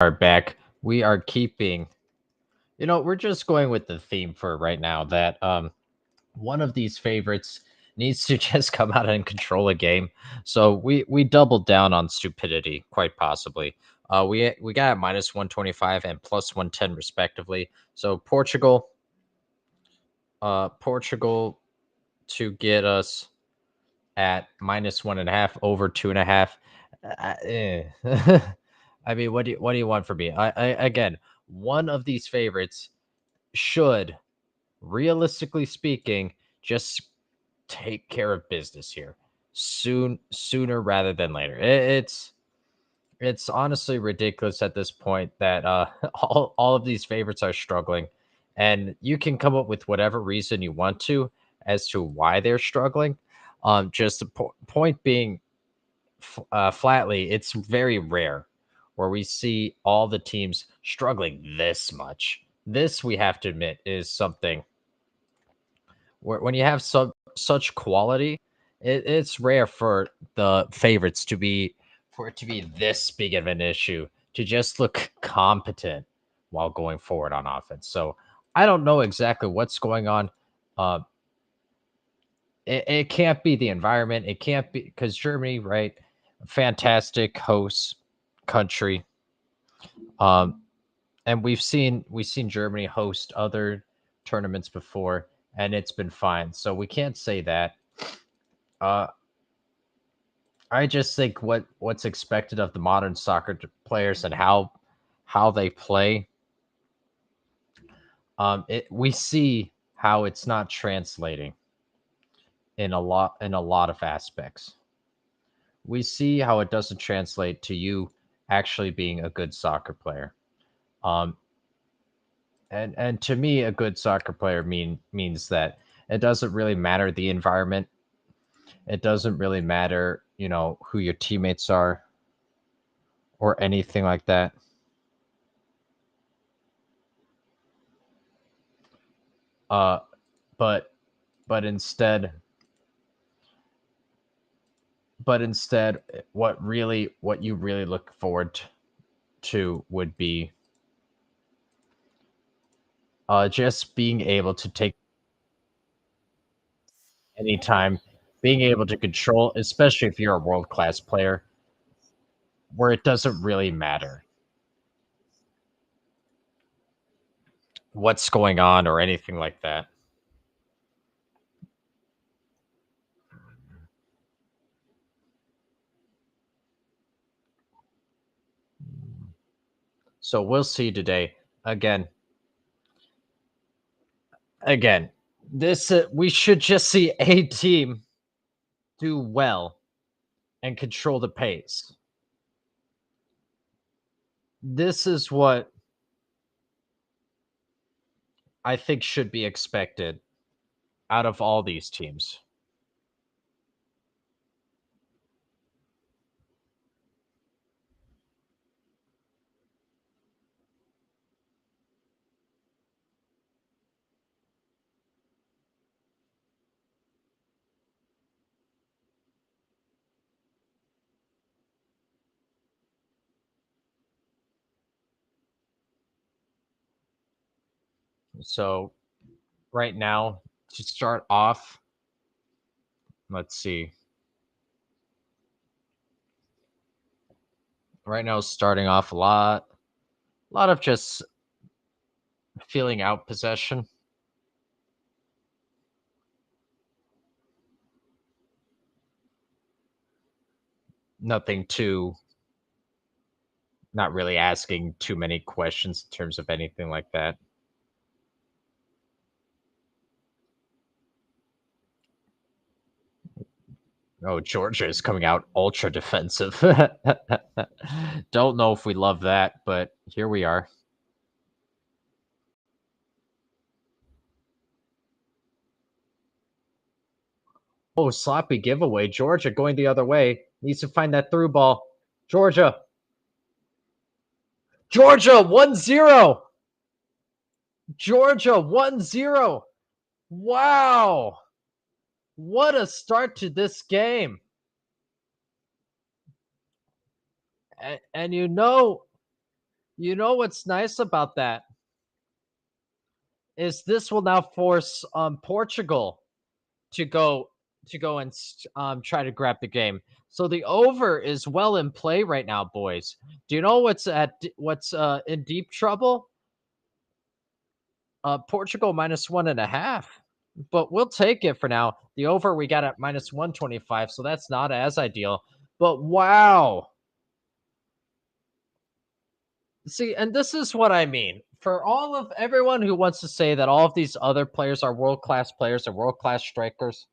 Are back. We are keeping, we're just going with the theme for right now that one of these favorites needs to just come out and control a game. So we doubled down on stupidity, quite possibly. We got at minus 125 and plus 110 respectively. So Portugal to get us at minus 1.5 over 2.5. I mean, what do you want from me? I again, one of these favorites should, realistically speaking, just take care of business here sooner rather than later. It's honestly ridiculous at this point that all of these favorites are struggling, and you can come up with whatever reason you want to as to why they're struggling. Just the point being, flatly, it's very rare where we see all the teams struggling this much. This, we have to admit, is something where when you have such quality, it's rare for the favorites to be for it to be this big of an issue to just look competent while going forward on offense. So I don't know exactly what's going on. Uh, it can't be the environment. It can't be because Germany, right? Fantastic host country. Um, and we've seen Germany host other tournaments before, and it's been fine. So we can't say that. Uh, I just think what's expected of the modern soccer players and how they play. We see how it's not translating in a lot of aspects. We see how it doesn't translate to you actually being a good soccer player. Um, and to me, a good soccer player means that it doesn't really matter the environment. It doesn't really matter, who your teammates are or anything like that. Uh, but but instead, what you really look forward to would be just being able to take anytime, being able to control, especially if you're a world class player, where it doesn't really matter what's going on or anything like that. So we'll see today. Again, again, this we should just see a team do well and control the pace. This is what I think should be expected out of all these teams. So right now, to start off, let's see. Right now, starting off a lot of just feeling out possession. Nothing too, not really asking too many questions in terms of anything like that. Oh, Georgia is coming out ultra defensive. Don't know if we love that, but here we are. Oh, sloppy giveaway. Georgia going the other way. Needs to find that through ball. Georgia. Georgia 1-0. Georgia 1-0. Wow. What a start to this game. And You know what's nice about that is this will now force Portugal to go and try to grab the game. So the over is well in play right now, boys. Do you know what's in deep trouble? Portugal -1.5. But we'll take it for now. The over we got at -125, so that's not as ideal. But wow. See, and this is what I mean. For all of everyone who wants to say that all of these other players are world-class players and world-class strikers,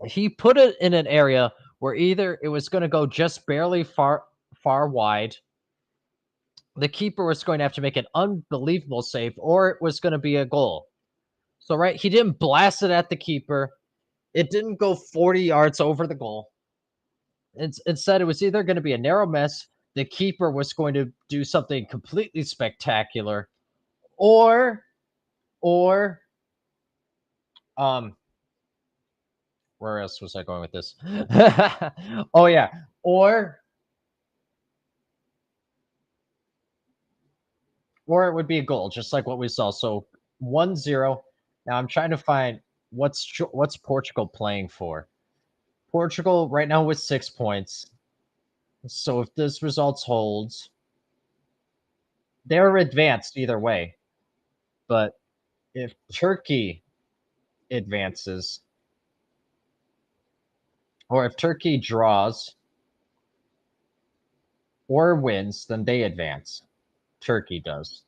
he put it in an area where either it was going to go just barely far wide, the keeper was going to have to make an unbelievable save, or it was going to be a goal. So right, he didn't blast it at the keeper. It didn't go 40 yards over the goal. Instead, it was either going to be a narrow miss, the keeper was going to do something completely spectacular, or or um where else was I going with this? Oh yeah, or it would be a goal, just like what we saw. So 1-0. Now I'm trying to find what's Portugal playing for. Portugal right now with 6 points. So if this results holds, they're advanced either way. But if Turkey advances, or if Turkey draws or wins, then they advance. Turkey does.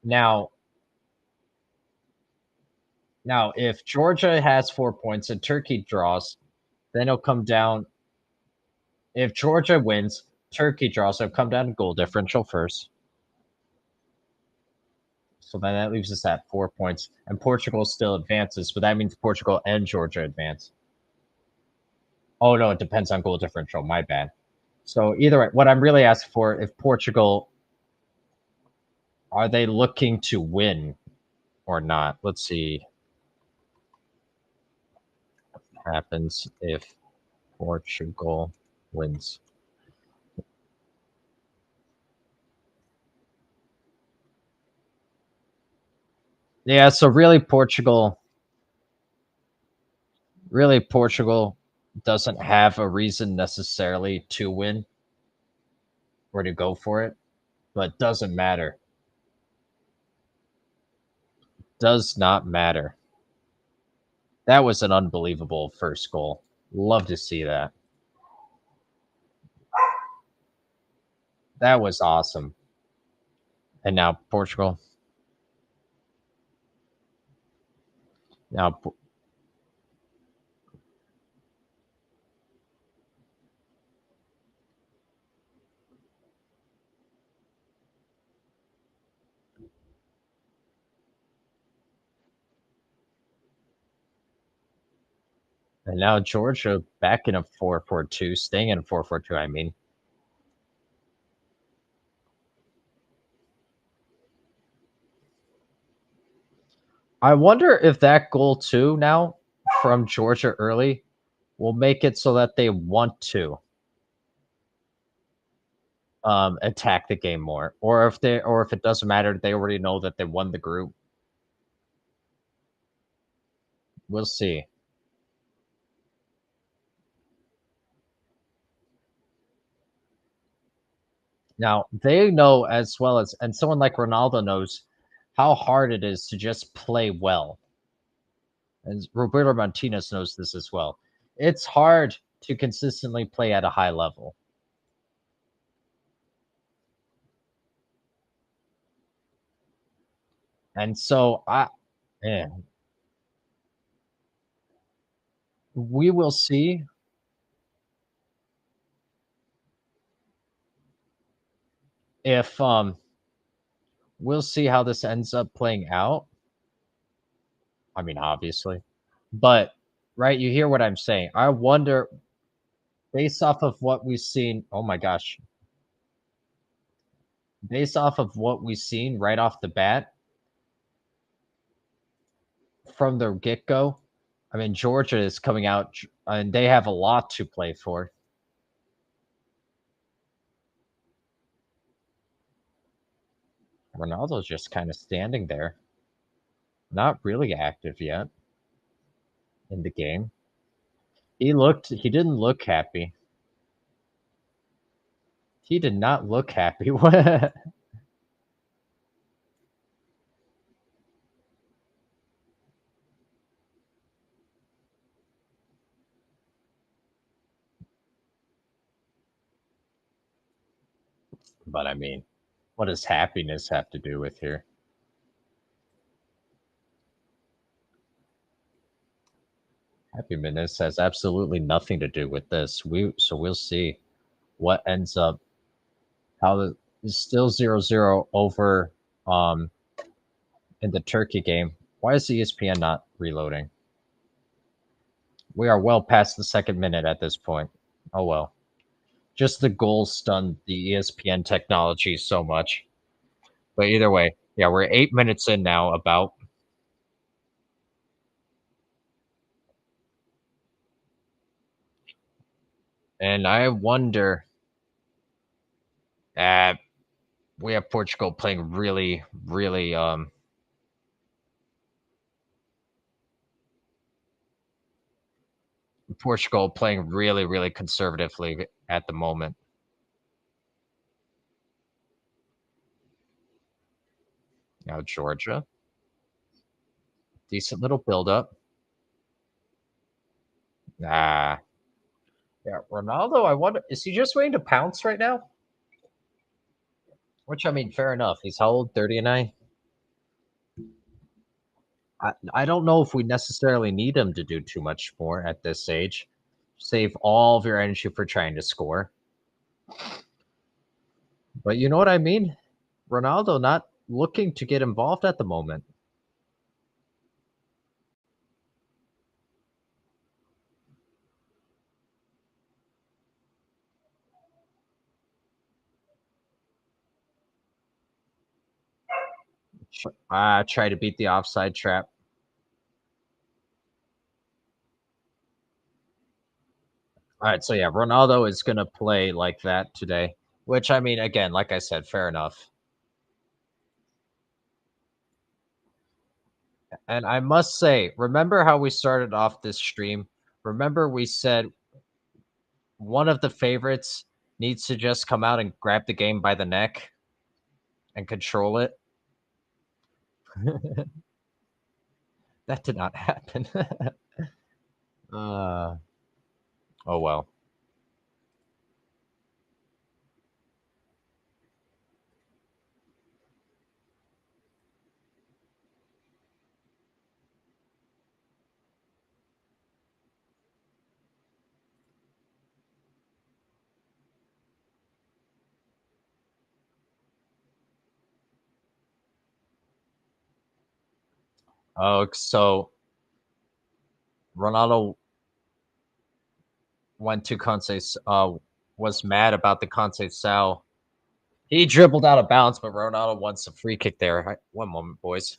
Now, if Georgia has 4 points and Turkey draws, then it'll come down. If Georgia wins, Turkey draws, it'll come down to goal differential first. So then that leaves us at 4 points, and Portugal still advances, but that means Portugal and Georgia advance. Oh no, it depends on goal differential. My bad. So either way, what I'm really asking for, if Portugal, are they looking to win or not? Let's see what happens if Portugal wins. Yeah, so really Portugal doesn't have a reason necessarily to win or to go for it, but doesn't matter. Does not matter. That was an unbelievable first goal. Love to see that. That was awesome. And now Portugal. Now Georgia back in a 4-4-2, staying in a 4-4-2, I mean. I wonder if that goal too now from Georgia early will make it so that they want to attack the game more, or if it doesn't matter, they already know that they won the group. We'll see. Now they know as well as, and someone like Ronaldo knows how hard it is to just play well, and Roberto Martinez knows this as well. It's hard to consistently play at a high level, and so man, we will see if we'll see how this ends up playing out. I mean, obviously, but right, you hear what I'm saying. I wonder, based off of what we've seen. Oh my gosh, based off of what we've seen right off the bat from the get go. I mean, Georgia is coming out and they have a lot to play for. Ronaldo's just kind of standing there, not really active yet in the game. He didn't look happy. He did not look happy. What? But I mean, what does happiness have to do with here? Happiness has absolutely nothing to do with this. We'll see what ends up how the it's still 0-0 over um in the Turkey game. Why is the ESPN not reloading? We are well past the second minute at this point. Oh well. Just the goal stunned the ESPN technology so much. But either way, yeah, we're 8 minutes in now about, and I wonder uh we have Portugal playing really, really Portugal playing really, really conservatively at the moment. Now Georgia, decent little build up. Ah, yeah, Ronaldo. I wonder, is he just waiting to pounce right now? Which I mean, fair enough. He's how old? 39. I don't know if we necessarily need him to do too much more at this age. Save all of your energy for trying to score. But you know what I mean? Ronaldo not looking to get involved at the moment. Try to beat the offside trap. All right, so yeah, Ronaldo is gonna play like that today. Which I mean, again, like I said, fair enough. And I must say, remember how we started off this stream? Remember we said one of the favorites needs to just come out and grab the game by the neck and control it. That did not happen. uh, oh well. Oh, so Ronaldo went to Conce. Was mad about the Conceição. He dribbled out of bounds, but Ronaldo wants a free kick there. One moment, boys.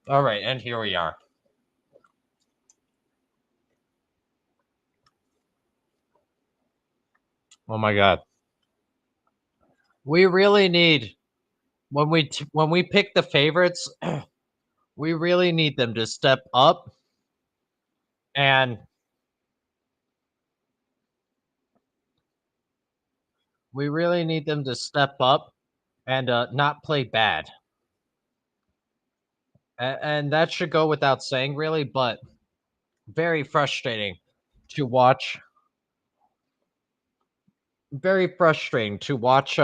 All right, and here we are. Oh my god. We really need when we pick the favorites, we really need them to step up and we really need them to step up and not play bad. And that should go without saying, really, but very frustrating to watch. Very frustrating to watch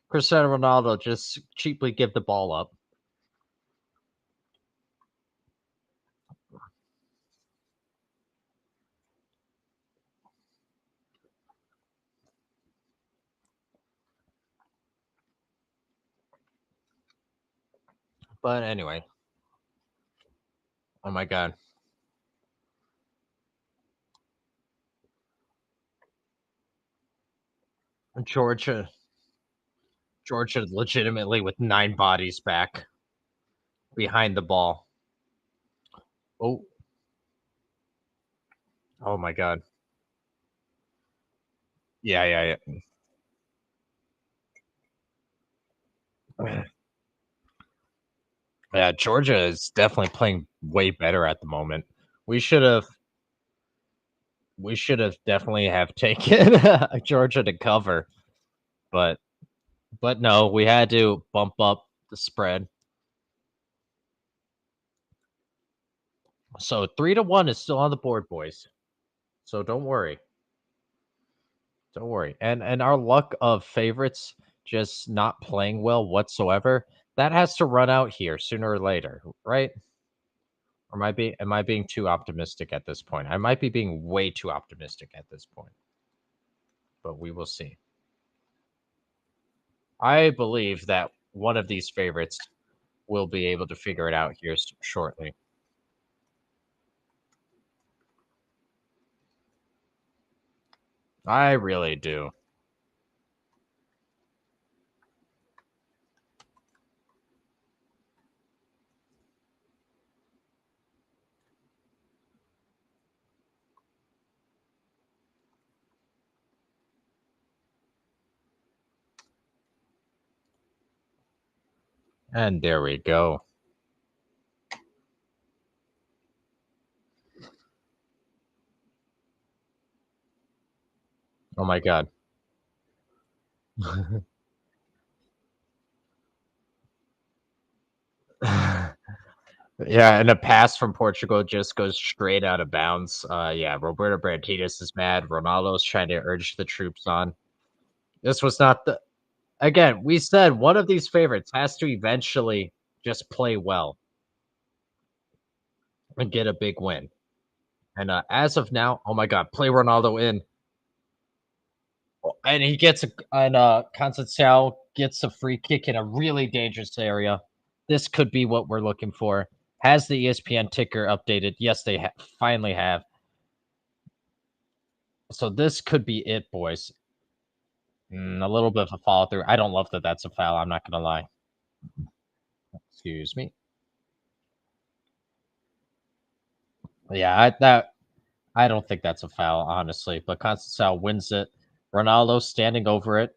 Cristiano Ronaldo just cheaply give the ball up. But anyway, oh my god. Georgia Georgia legitimately with 9 bodies back behind the ball. Oh, oh my god. Yeah, yeah, yeah. Yeah, Georgia is definitely playing way better at the moment. We should have we should have definitely have taken Georgia to cover, but no, we had to bump up the spread. So 3-1 is still on the board, boys. So don't worry. Don't worry. And our luck of favorites just not playing well whatsoever, that has to run out here sooner or later, right? Or am I being too optimistic at this point? I might be being way too optimistic at this point, but we will see. I believe that one of these favorites will be able to figure it out here shortly. I really do. And there we go. Oh my god. Yeah, and a pass from Portugal just goes straight out of bounds. Yeah, Roberto Brantitas is mad. Ronaldo's trying to urge the troops on. This was not the again. We said one of these favorites has to eventually just play well and get a big win. And as of now, oh my God, play Ronaldo in, and he gets a and Conceição gets a free kick in a really dangerous area. This could be what we're looking for. Has the ESPN ticker updated? Yes, they finally have. So this could be it, boys. A little bit of a follow through. I don't love that that's a foul. I'm not gonna lie. Excuse me. Yeah, I don't think that's a foul, honestly. But Conceição wins it. Ronaldo standing over it.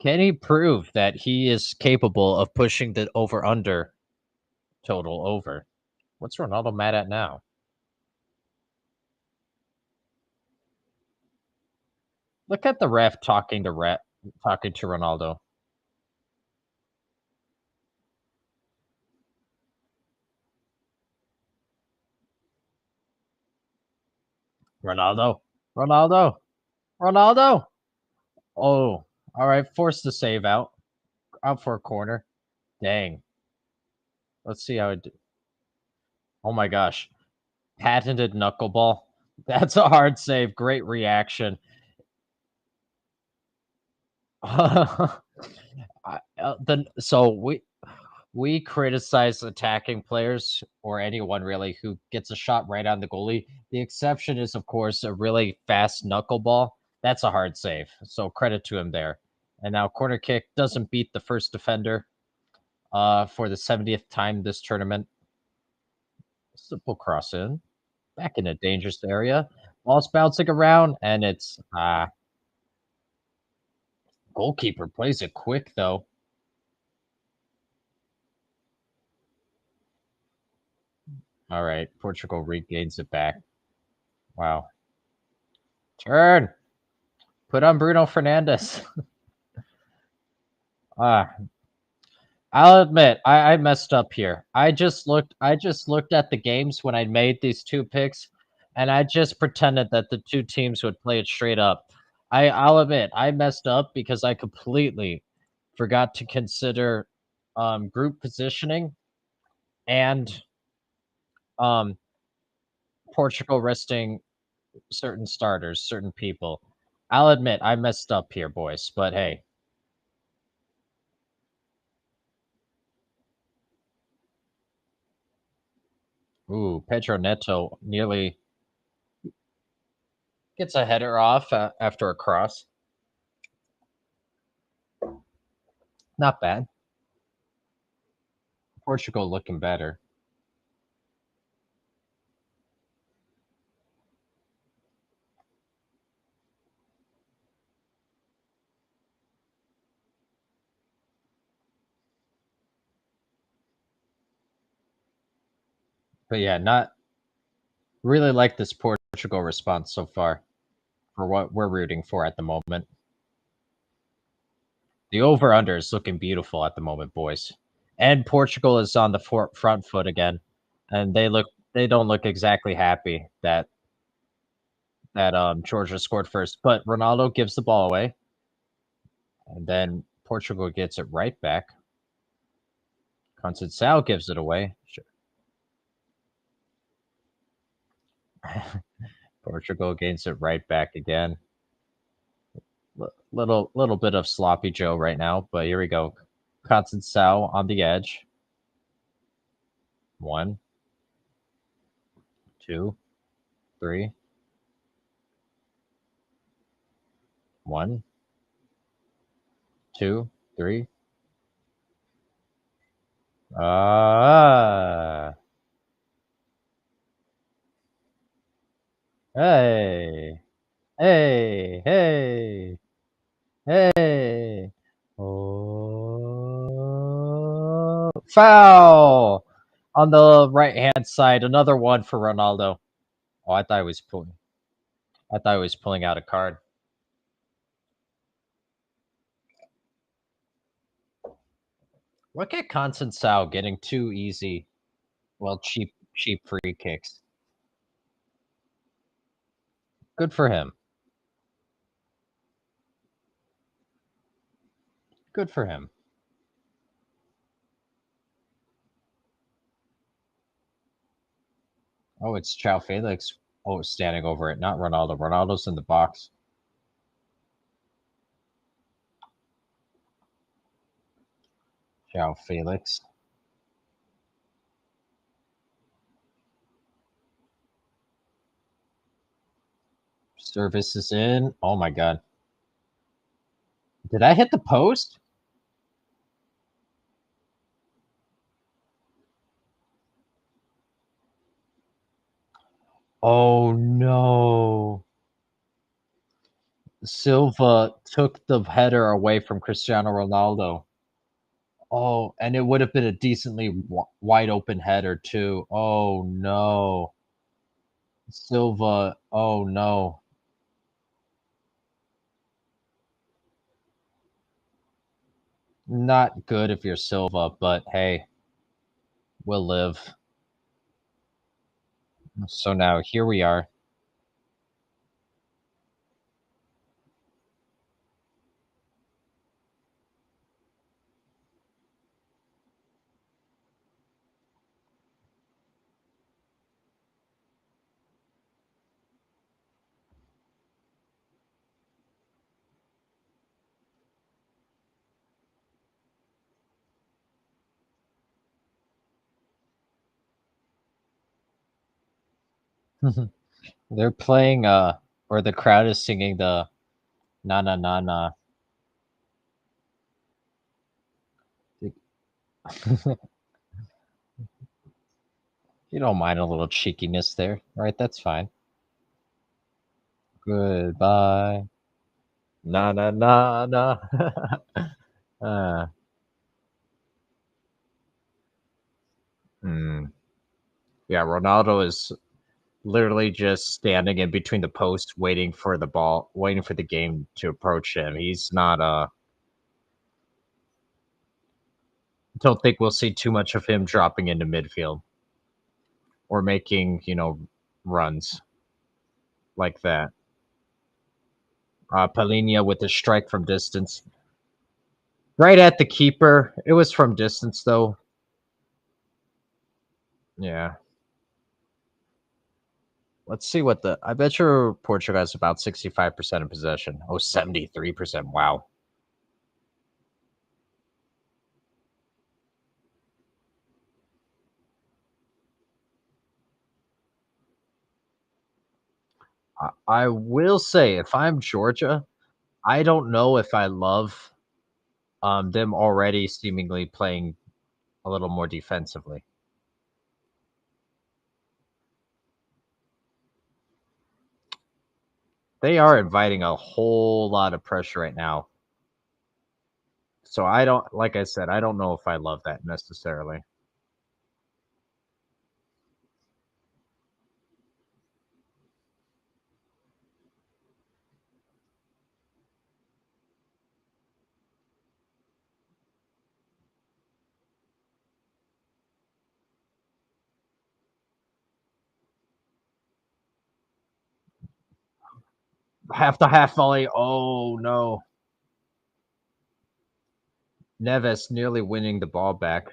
Can he prove that he is capable of pushing the over under total over? What's Ronaldo mad at now? Look at the ref talking to Ronaldo. Ronaldo, Ronaldo, Ronaldo. Oh, all right. Force the save out for a corner. Dang. Let's see how it. Oh my gosh. Patented knuckleball. That's a hard save. Great reaction. So we criticize attacking players or anyone really who gets a shot right on the goalie. The exception is, of course, a really fast knuckleball. That's a hard save. So credit to him there. And now corner kick doesn't beat the first defender. for the 70th time this tournament. Simple cross in, back in a dangerous area. Ball's bouncing around, and it's goalkeeper plays it quick though. All right, Portugal regains it back. Wow. Turn. Put on Bruno Fernandes. Ah, I'll admit, I messed up here. I just looked at the games when I made these two picks, and I just pretended that the two teams would play it straight up. I'll admit I messed up because I completely forgot to consider group positioning and um Portugal resting certain starters, certain people. I'll admit I messed up here, boys, but hey. Ooh, Pedro Neto nearly gets a header off after a cross. Not bad. Portugal looking better. But yeah, not really like this Portugal response so far for what we're rooting for at the moment. The over under is looking beautiful at the moment, boys. And Portugal is on the front foot again. And they don't look exactly happy that Georgia scored first. But Ronaldo gives the ball away. And then Portugal gets it right back. Conceição gives it away. Sure. Portugal gains it right back again. Little bit of sloppy Joe right now, but here we go. Conceição on the edge. 1, 2, 3. 1, 2, 3. Ah, hey, hey, hey, hey. Oh, foul on the right hand side. Another one for Ronaldo. Oh, I thought he was pulling. I thought he was pulling out a card. Look at Conceição getting too easy. Well, cheap free kicks. Good for him. Good for him. Oh, it's Chow Felix. Oh, standing over it. Not Ronaldo. Ronaldo's in the box. Chow Felix. Service is in. Oh my god. Did I hit the post? Oh no. Silva took the header away from Cristiano Ronaldo. Oh, and it would have been a decently wide open header too. Oh no. Silva. Oh no. Not good if you're Silva, but hey, we'll live. So now here we are. They're playing or the crowd is singing the na na na na. You don't mind a little cheekiness there, right? That's fine. Goodbye. Na na na na. uh, hmm. Yeah, Ronaldo is literally just standing in between the posts, waiting for the ball, waiting for the game to approach him. He's not. Don't think we'll see too much of him dropping into midfield or making runs like that. Palinia with a strike from distance, right at the keeper. It was from distance though. Yeah. Let's see what the. I bet you Portugal has about 65% of possession. Oh, 73%. Wow. I will say, if I'm Georgia, I don't know if I love them already seemingly playing a little more defensively. They are inviting a whole lot of pressure right now. So I don't, like I said, I don't know if I love that necessarily. Half the half volley. Oh no. Neves nearly winning the ball back.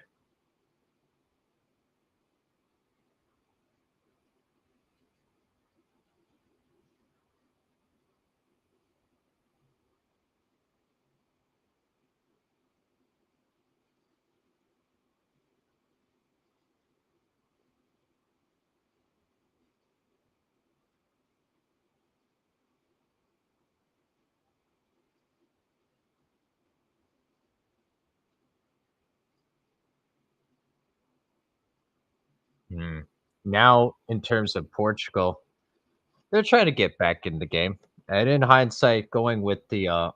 Hmm. Now, in terms of Portugal, they're trying to get back in the game. And in hindsight, going with the over,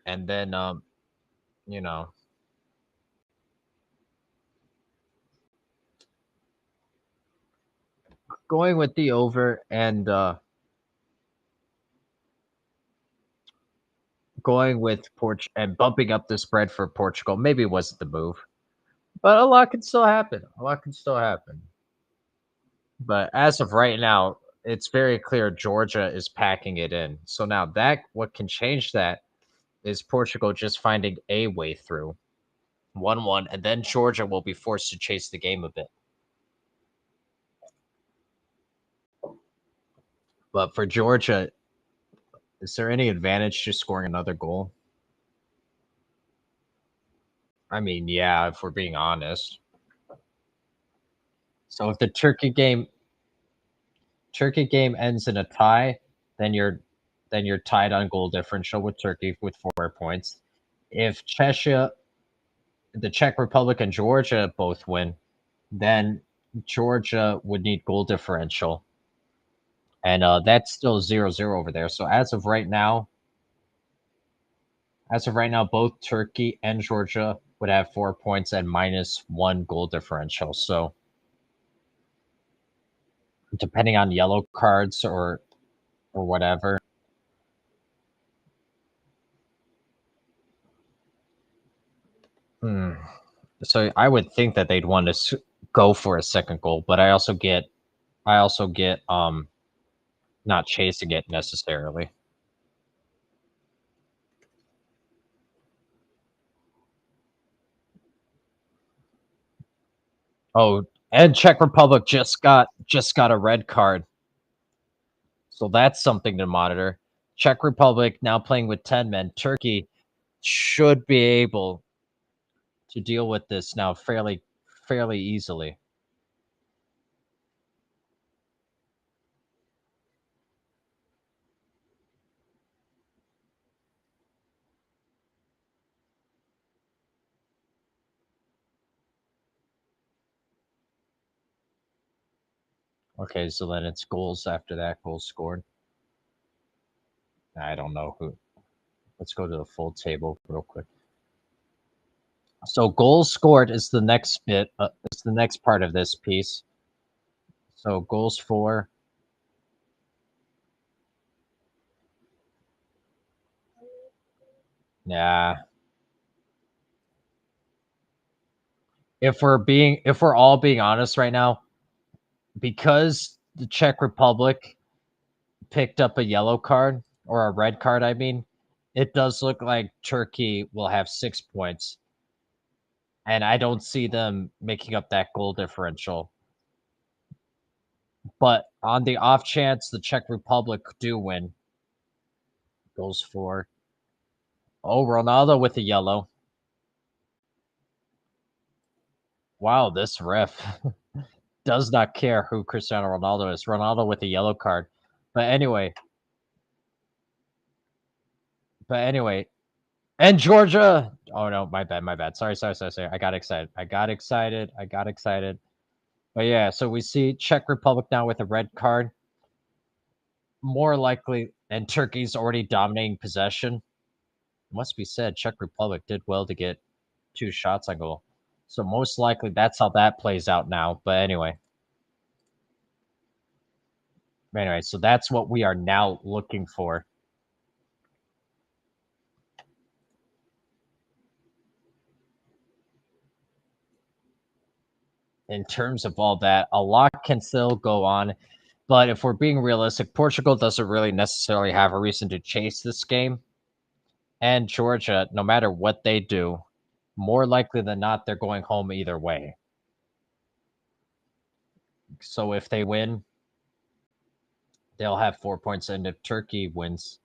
and then you know, going with the over and going with Port and bumping up the spread for Portugal maybe wasn't the move. But a lot can still happen. A lot can still happen. But as of right now, it's very clear Georgia is packing it in. So now that what can change that is Portugal just finding a way through 1-1, and then Georgia will be forced to chase the game a bit. But for Georgia, is there any advantage to scoring another goal? I mean, yeah, if we're being honest. So if the Turkey game ends in a tie, then you're tied on goal differential with Turkey with 4 points. If the Czech Republic and Georgia both win, then Georgia would need goal differential, and that's still 0-0 over there. So as of right now, both Turkey and Georgia would have 4 points and -1 goal differential. So depending on yellow cards or whatever. Hmm. So I would think that they'd want to go for a second goal, but I also get not chasing it necessarily. Oh, and Czech Republic just got a red card, so that's something to monitor. Czech Republic now playing with 10 men. Turkey should be able to deal with this now fairly easily. Okay, so then it's goals after that, goals scored. I don't know who. Let's go to the full table real quick. So goals scored is the next bit. It's the next part of this piece. So goals for. Yeah. If we're all being honest right now, because the Czech Republic picked up a yellow card or a red card, I mean, it does look like Turkey will have 6 points, and I don't see them making up that goal differential. But on the off chance the Czech Republic do win, goes for Ronaldo with a yellow. Wow, this ref does not care who Cristiano Ronaldo is. Ronaldo with a yellow card. But anyway, and Georgia. Oh no, my bad, my bad. Sorry. I got excited. But yeah, so we see Czech Republic now with a red card. More likely, and Turkey's already dominating possession. It must be said, Czech Republic did well to get 2 shots on goal. So most likely that's how that plays out now. But anyway, so that's what we are now looking for. In terms of all that, a lot can still go on. But if we're being realistic, Portugal doesn't really necessarily have a reason to chase this game. And Georgia, no matter what they do, more likely than not, they're going home either way. So if they win, they'll have 4 points. And if Turkey wins,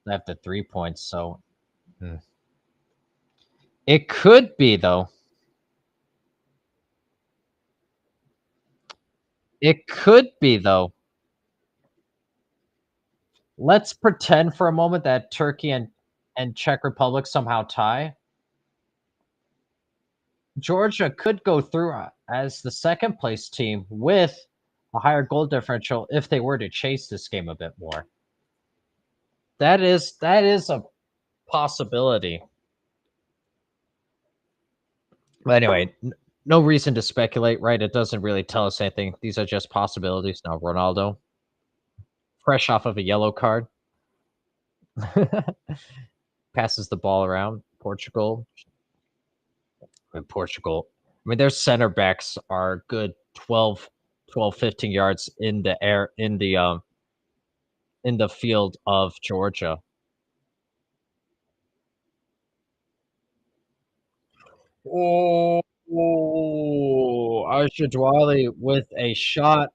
they have the 3 points. So it could be, though. It could be, though. Let's pretend for a moment that Turkey and Czech Republic somehow tie. Georgia could go through as the second place team with a higher goal differential if they were to chase this game a bit more. That is a possibility. But anyway, no reason to speculate, right? It doesn't really tell us anything. These are just possibilities. Now Ronaldo, fresh off of a yellow card, passes the ball around. Portugal. I mean, their center backs are good 15 yards in the air in the field of Georgia. Oh, Ashadwali with a shot,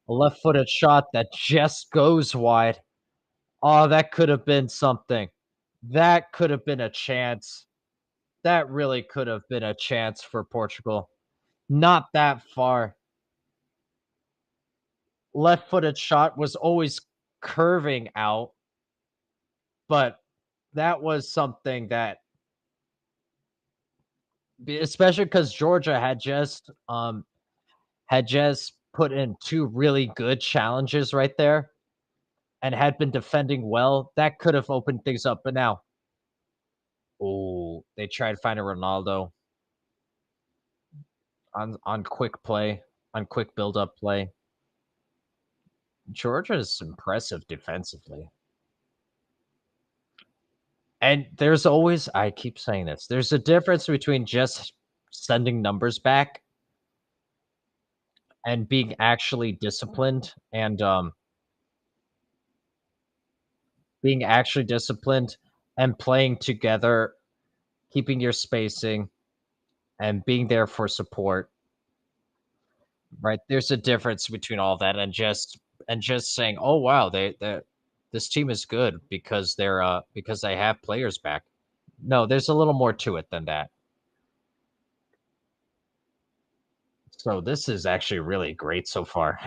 a left-footed shot that just goes wide. Oh, that could have been something. That could have been a chance. That really could have been a chance for Portugal. Not that far. Left-footed shot was always curving out, but that was something that especially because Georgia had just put in 2 really good challenges right there and had been defending well, that could have opened things up, but now oh, they tried finding Ronaldo on quick play, on quick build-up play. Georgia is impressive defensively. And there's always I keep saying this, there's a difference between just sending numbers back and being actually disciplined and playing together, keeping your spacing, and being there for support, right? There's a difference between all that and just saying, "Oh wow, they this team is good because they have players back." No, there's a little more to it than that. So this is actually really great so far.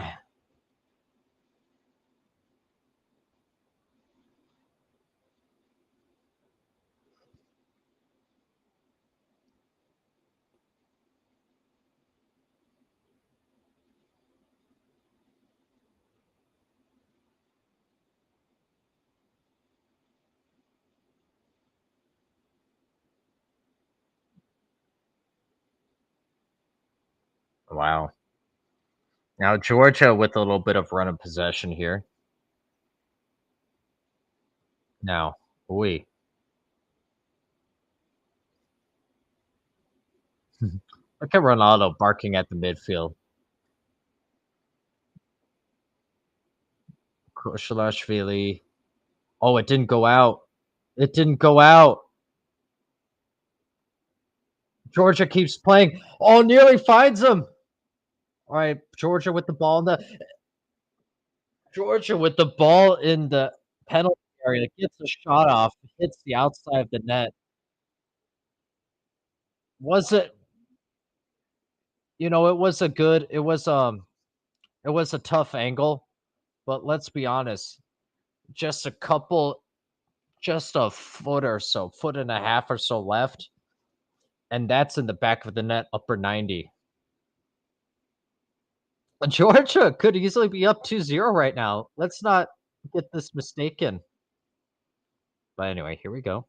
Wow. Now Georgia with a little bit of run of possession here. Now, we look at Ronaldo barking at the midfield. Koshilashvili. Oh, it didn't go out. It didn't go out. Georgia keeps playing. Oh, nearly finds him. All right, Georgia with the ball in the penalty area, gets a shot off, hits the outside of the net. Was it it was a good it was a tough angle, but let's be honest, just a couple just a foot or so, foot and a half or so left, and that's in the back of the net, upper 90. Georgia could easily be up 2-0 right now. Let's not get this mistaken. But anyway, here we go.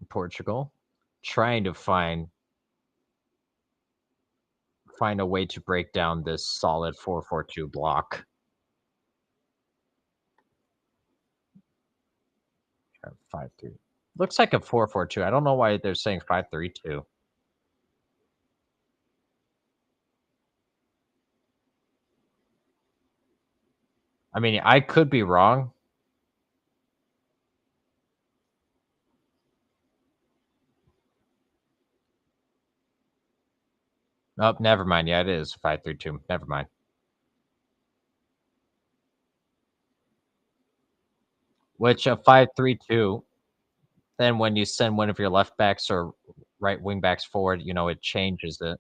Portugal trying to find a way to break down this solid 4-4-2 block. 5-3. Looks like a 4-4-2. I don't know why they're saying 5-3-2. I mean, I could be wrong. Oh, never mind. Yeah, it is 5-3-2. Never mind. Which a 5-3-2, then when you send one of your left backs or right wing backs forward, it changes it.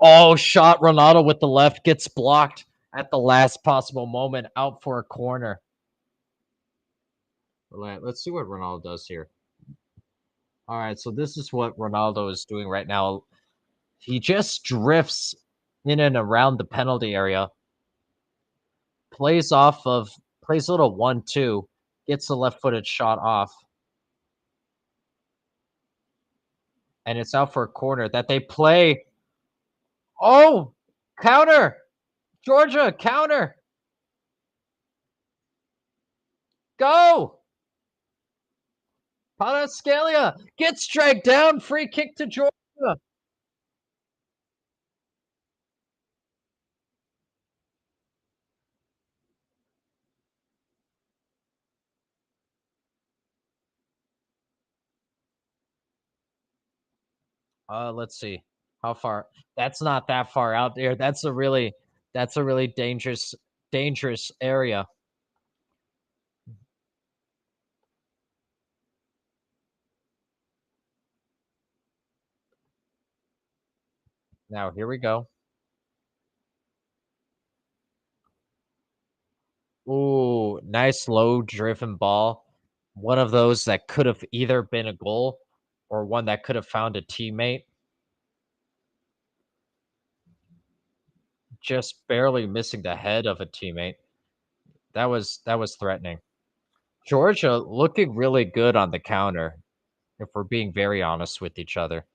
Oh, shot Ronaldo with the left gets blocked at the last possible moment out for a corner. Let's see what Ronaldo does here. All right, so this is what Ronaldo is doing right now. He just drifts in and around the penalty area, plays plays a little 1-2, gets the left-footed shot off, and it's out for a corner that they play. Oh, counter! Georgia, counter! Go! Panascalia gets dragged down. Free kick to Georgia. Let's see how far. That's not that far out there. That's a really dangerous area. Now here we go. Ooh, nice low driven ball. One of those that could have either been a goal or one that could have found a teammate. Just barely missing the head of a teammate. That was threatening. Georgia looking really good on the counter, if we're being very honest with each other.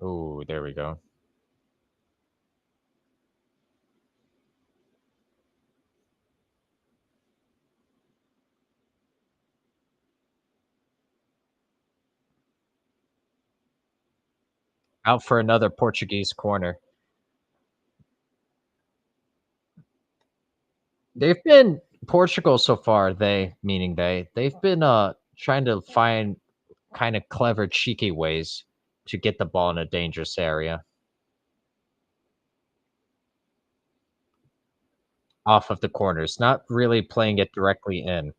Ooh, there we go. Out for another Portuguese corner. They've been Portugal so far, they've been trying to find kind of clever, cheeky ways to get the ball in a dangerous area off of the corners, not really playing it directly in.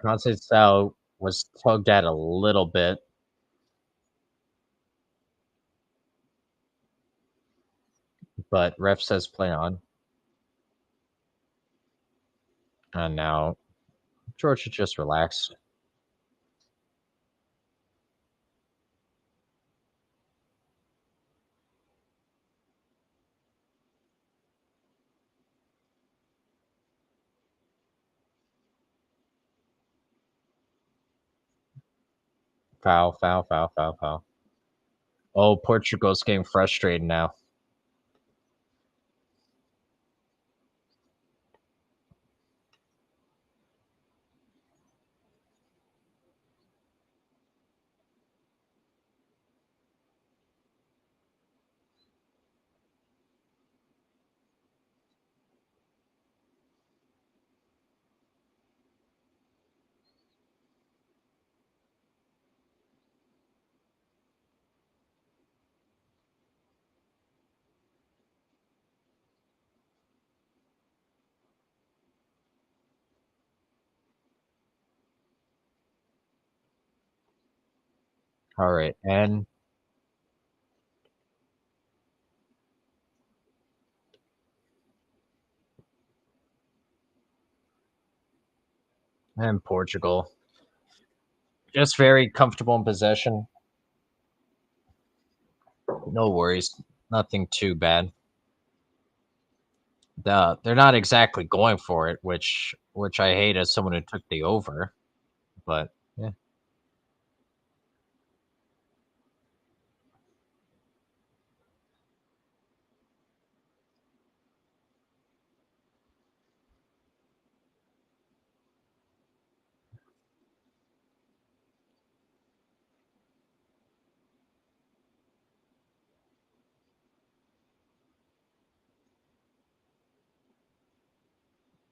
Conceição was tugged at a little bit, but ref says play on. And now Georgia just relaxed. Foul, foul, foul, foul, foul. Oh, Portugal's getting frustrated now. All right, and Portugal just very comfortable in possession. No worries, nothing too bad. They're not exactly going for it, which I hate as someone who took the over. But yeah,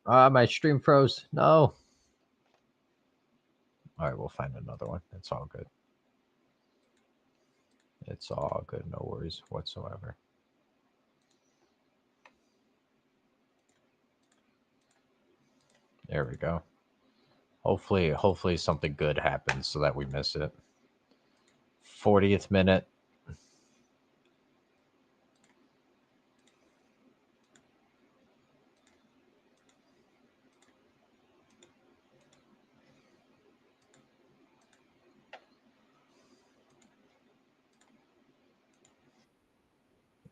my stream froze. No. All right, we'll find another one. It's all good. It's all good. No worries whatsoever. There we go. Hopefully something good happens so that we miss it. 40th minute.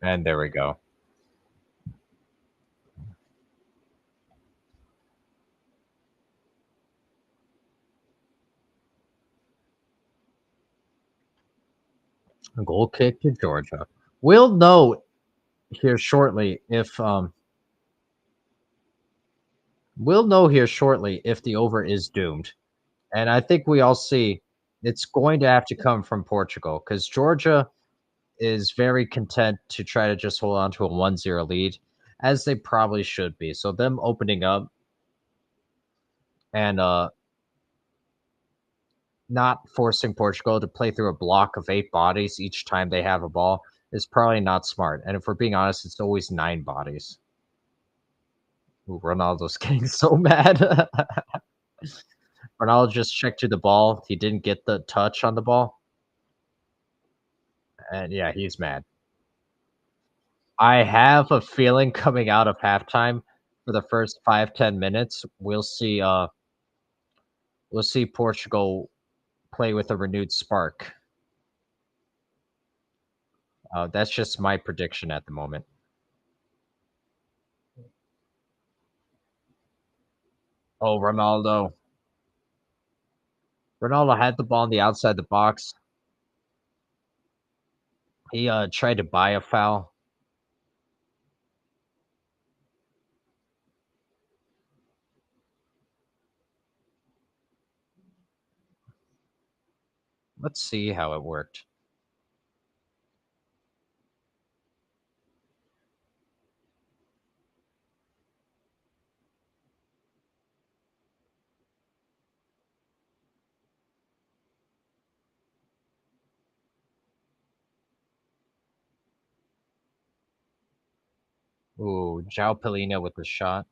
And there we go. A goal kick to Georgia. We'll know here shortly if the over is doomed. And I think we all see it's going to have to come from Portugal because Georgia is very content to try to just hold on to a 1-0 lead, as they probably should be. So them opening up and not forcing Portugal to play through a block of 8 bodies each time they have a ball is probably not smart. And if we're being honest, it's always 9 bodies. Ooh, Ronaldo's getting so mad. Ronaldo just checked to the ball. He didn't get the touch on the ball. And yeah, he's mad. I have a feeling coming out of halftime for the first 5-10 minutes, we'll see Portugal play with a renewed spark. That's just my prediction at the moment. Oh, Ronaldo. Ronaldo had the ball on the outside the box. He tried to buy a foul. Let's see how it worked. Ooh, João Pelina with the shot.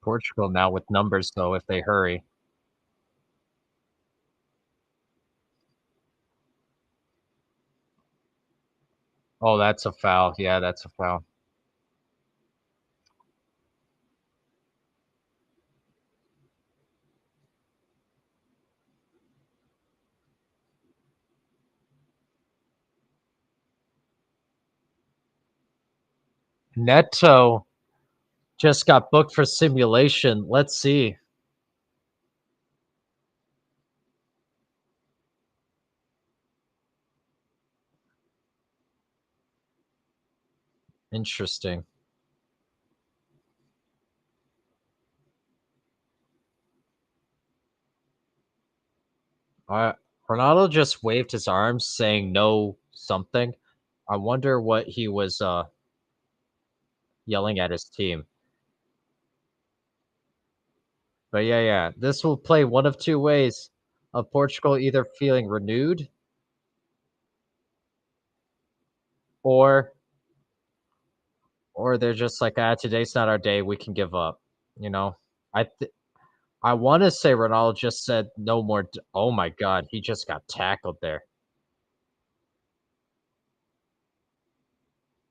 Portugal now with numbers though if they hurry. Oh, that's a foul. Yeah, that's a foul. Neto just got booked for simulation. Let's see. Interesting. Uh, Ronaldo just waved his arms saying no something. I wonder what he was yelling at his team. But yeah, yeah. This will play one of two ways of Portugal either feeling renewed or they're just like, ah, today's not our day. We can give up. You know, I th- I want to say Ronaldo just said no more. Oh my God, he just got tackled there.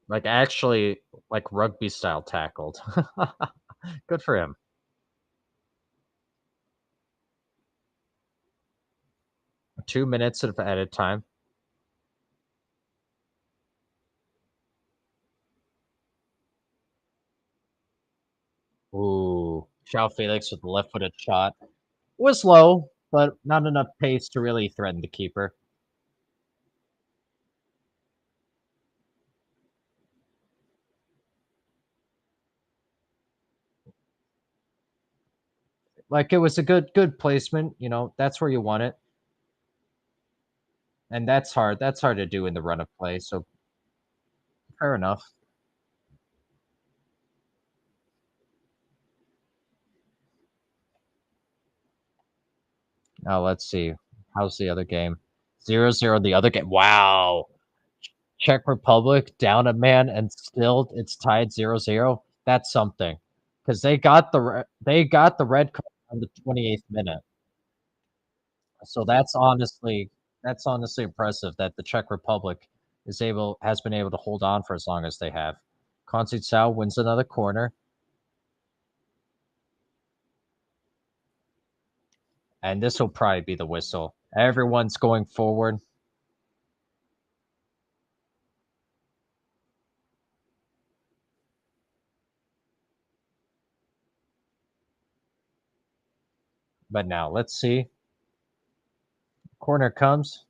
Like actually, like rugby style tackled. Good for him. 2 minutes of added time. Ooh, Shao Felix with the left-footed shot was low, but not enough pace to really threaten the keeper. Like it was a good placement. You know, that's where you want it, and that's hard. That's hard to do in the run of play. So fair enough. Now let's see. How's the other game? 0-0 the other game. Wow. Czech Republic down a man and still it's tied 0-0. That's something. Because they got the red card on the 28th minute. So that's honestly impressive that the Czech Republic has been able to hold on for as long as they have. Conceição wins another corner, and this will probably be the whistle. Everyone's going forward, but now let's see. Corner comes.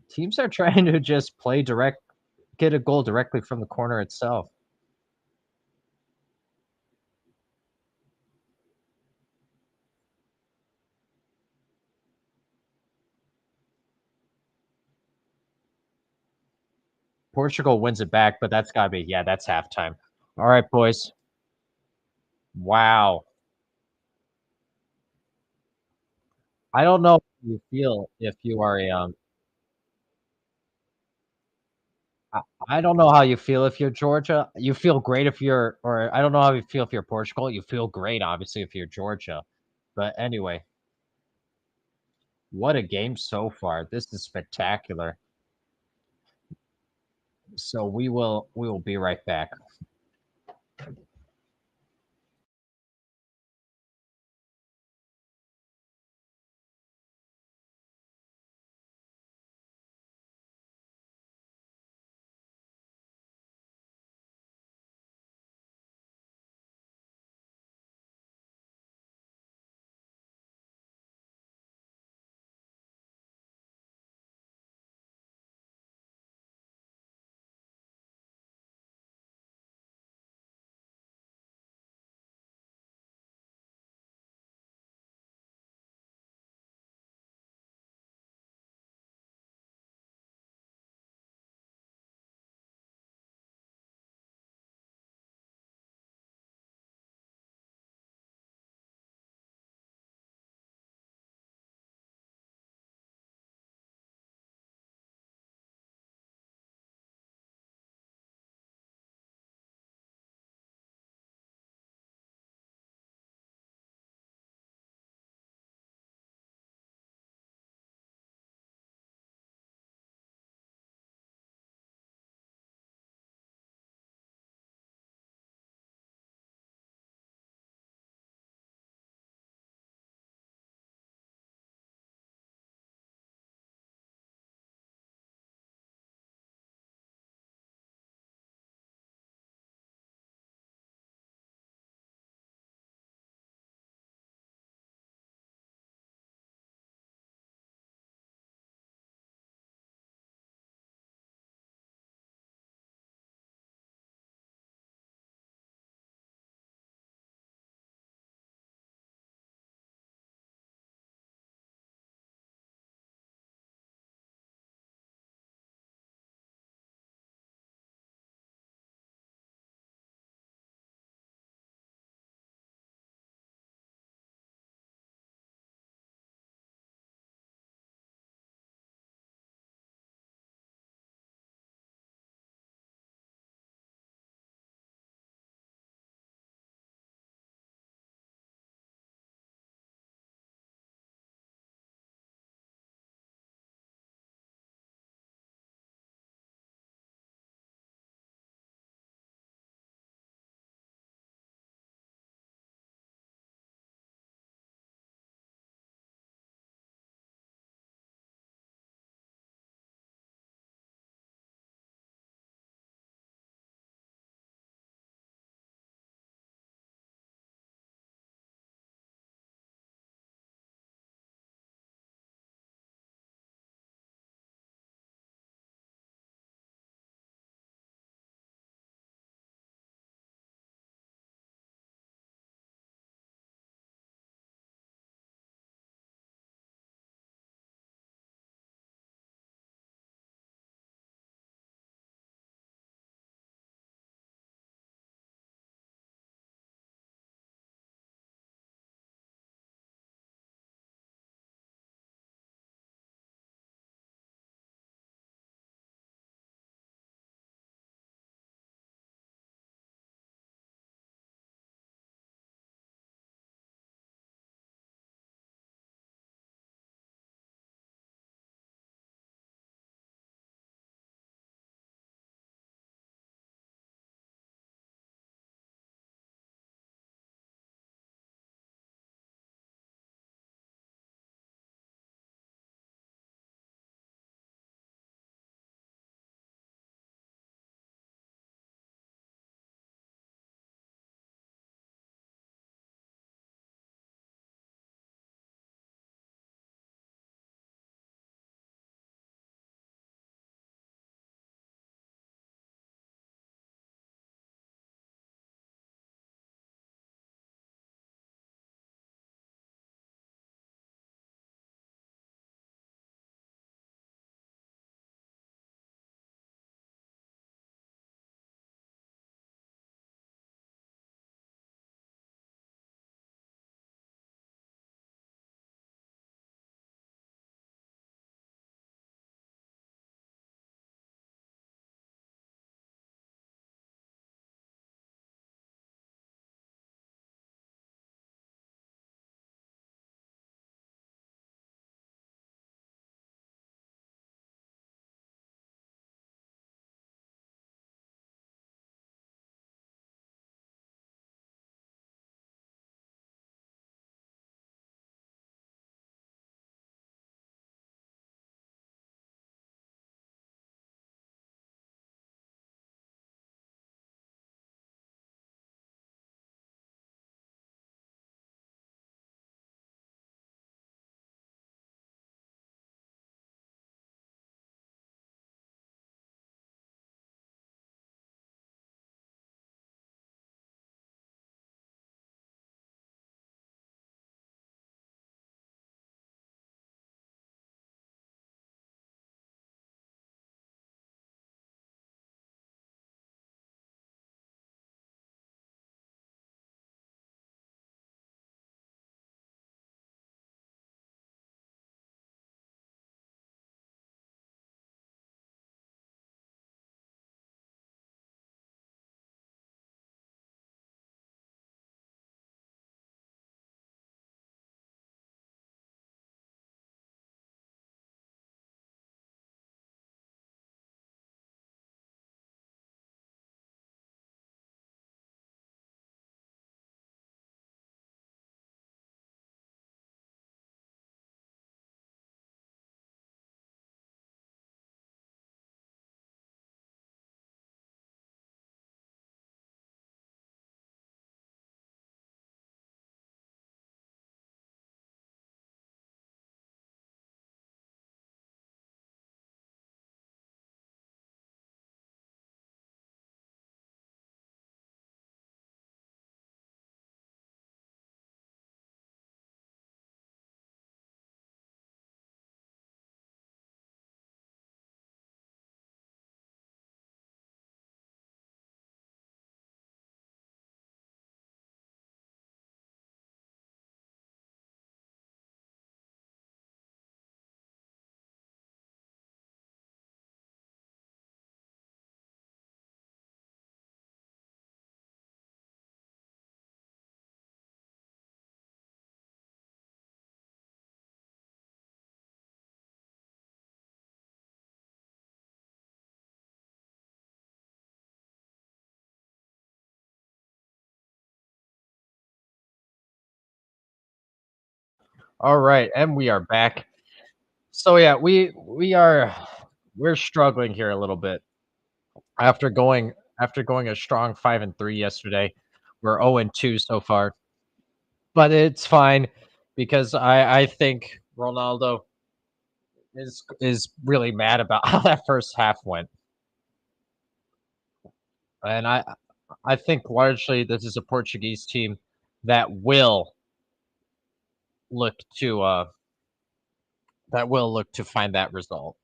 Teams are trying to just play direct, get a goal directly from the corner itself. Portugal wins it back, but that's gotta be that's halftime. All right, boys. Wow. I don't know how you feel if you are a I I don't know how you feel if you're Georgia. You feel great if you're, or I don't know how you feel if you're Portugal. You feel great, obviously, if you're Georgia. But anyway, what a game so far. This is spectacular. So we will be right back. All right, and we are back. So yeah, we're struggling here a little bit after going a strong 5-3 yesterday. We're 0-2 so far, but it's fine because I think Ronaldo is really mad about how that first half went, and I think largely this is a Portuguese team that will look to find that result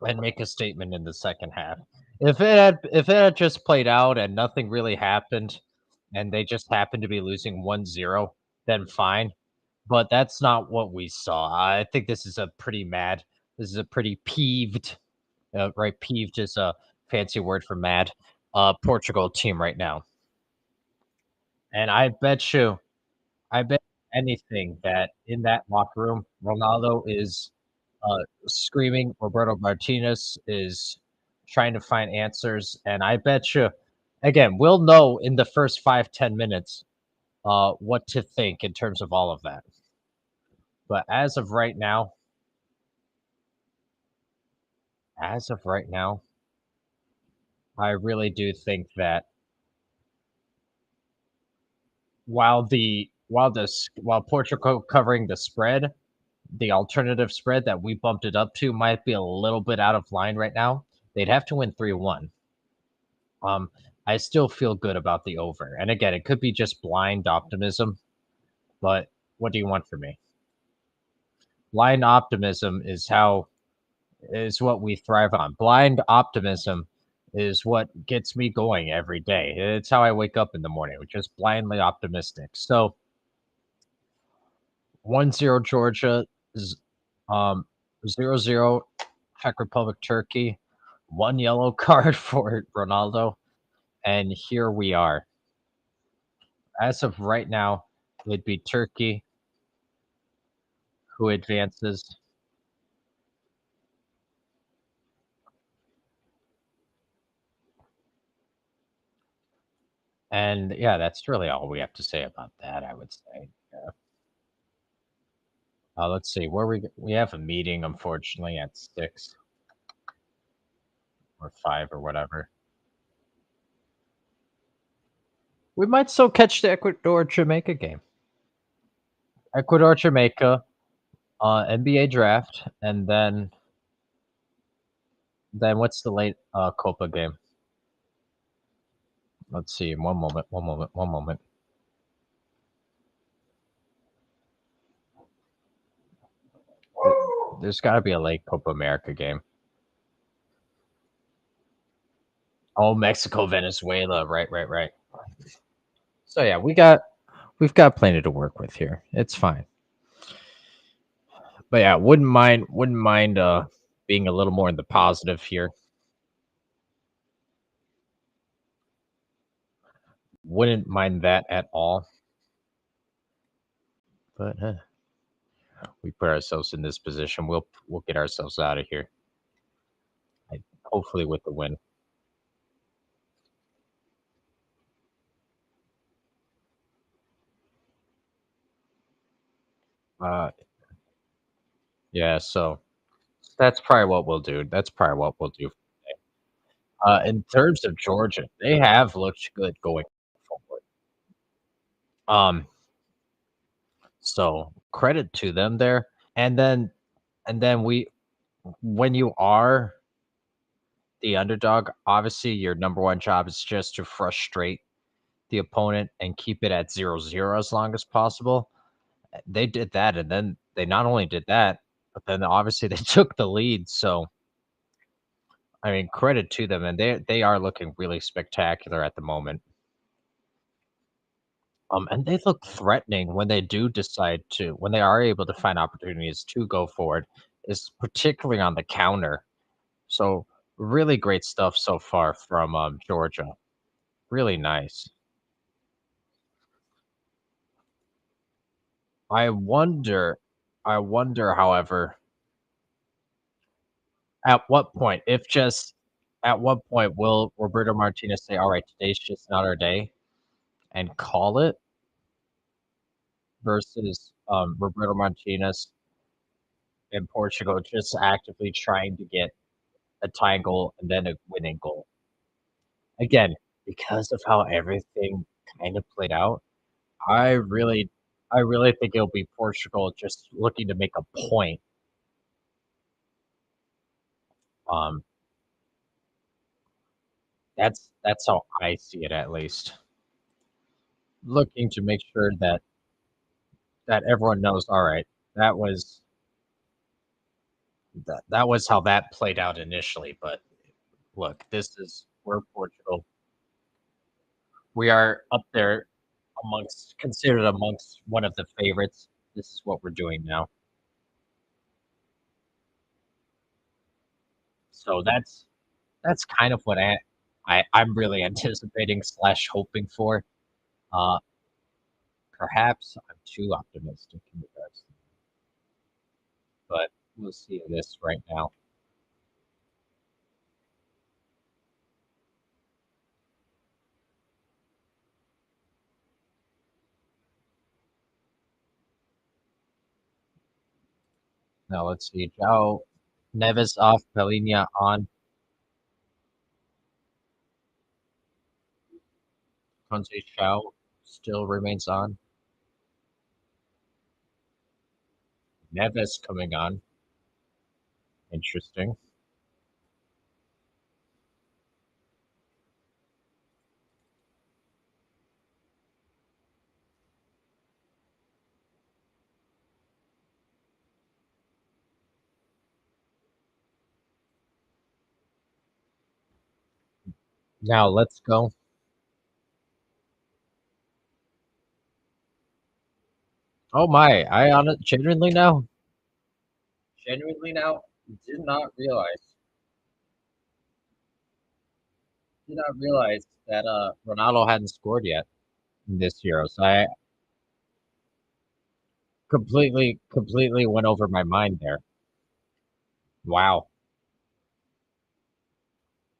and make a statement in the second half. If it had just played out and nothing really happened, and they just happened to be losing 1-0, then fine. But that's not what we saw. I think this is a pretty peeved, right? Peeved is a fancy word for mad. Portugal team right now, and I bet anything that in that locker room, Ronaldo is screaming. Roberto Martinez is trying to find answers, and I bet you, again, we'll know in the first 5-10 minutes what to think in terms of all of that. But as of right now, I really do think that while Portugal covering the spread, the alternative spread that we bumped it up to might be a little bit out of line right now. They'd have to win 3-1. Um, I still feel good about the over. And again, it could be just blind optimism, but what do you want from me? Blind optimism is what we thrive on. Blind optimism is what gets me going every day. It's how I wake up in the morning, just blindly optimistic. So 1-0 Georgia is 0-0 Czech Republic Turkey. One yellow card for Ronaldo, and here we are. As of right now, it'd be Turkey who advances. And yeah, that's really all we have to say about that, I would say. Yeah. Let's see where we have a meeting, unfortunately, at 6 or 5 or whatever. We might still catch the Ecuador Jamaica game. Ecuador Jamaica, NBA draft, and then what's the late Copa game? Let's see. One moment. One moment. One moment. There's got to be a late Copa America game. Oh, Mexico, Venezuela. Right, right, right. So yeah, we've got plenty to work with here. It's fine. But yeah, wouldn't mind being a little more in the positive here. Wouldn't mind that at all. But we put ourselves in this position. We'll get ourselves out of here. Hopefully with the win. Uh yeah, so that's probably what we'll do. That's probably what we'll do. In terms of Georgia, they have looked good going forward. Um, so credit to them there. And then when you are the underdog, obviously your number one job is just to frustrate the opponent and keep it at 0-0 as long as possible. They did that, and then they not only did that, but then obviously they took the lead. So I mean, credit to them, and they are looking really spectacular at the moment. And they look threatening when they do decide to when they are able to find opportunities to go forward, is particularly on the counter. So really great stuff so far from Georgia. Really nice. I wonder, however, at what point will Roberto Martinez say, "All right, today's just not our day," and call it? versus Roberto Martinez in Portugal, just actively trying to get a tying goal and then a winning goal. Again, because of how everything kind of played out, I really, I really think it'll be Portugal just looking to make a point. Um, that's how I see it, at least. Looking to make sure that everyone knows. All right, that was that was how that played out initially. But look, this is we're Portugal. We are up there amongst considered amongst one of the favorites. This is what we're doing now. So that's kind of what I'm really anticipating slash hoping for. Uh, perhaps I'm too optimistic in regards, but we'll see this right now. Now let's see. Joe Neves off, Pelinha on, Conceição still remains on, Neves coming on. Interesting. Now let's go. Oh my, I on it genuinely now did not realize that Ronaldo hadn't scored yet in this Euros. I completely went over my mind there. Wow.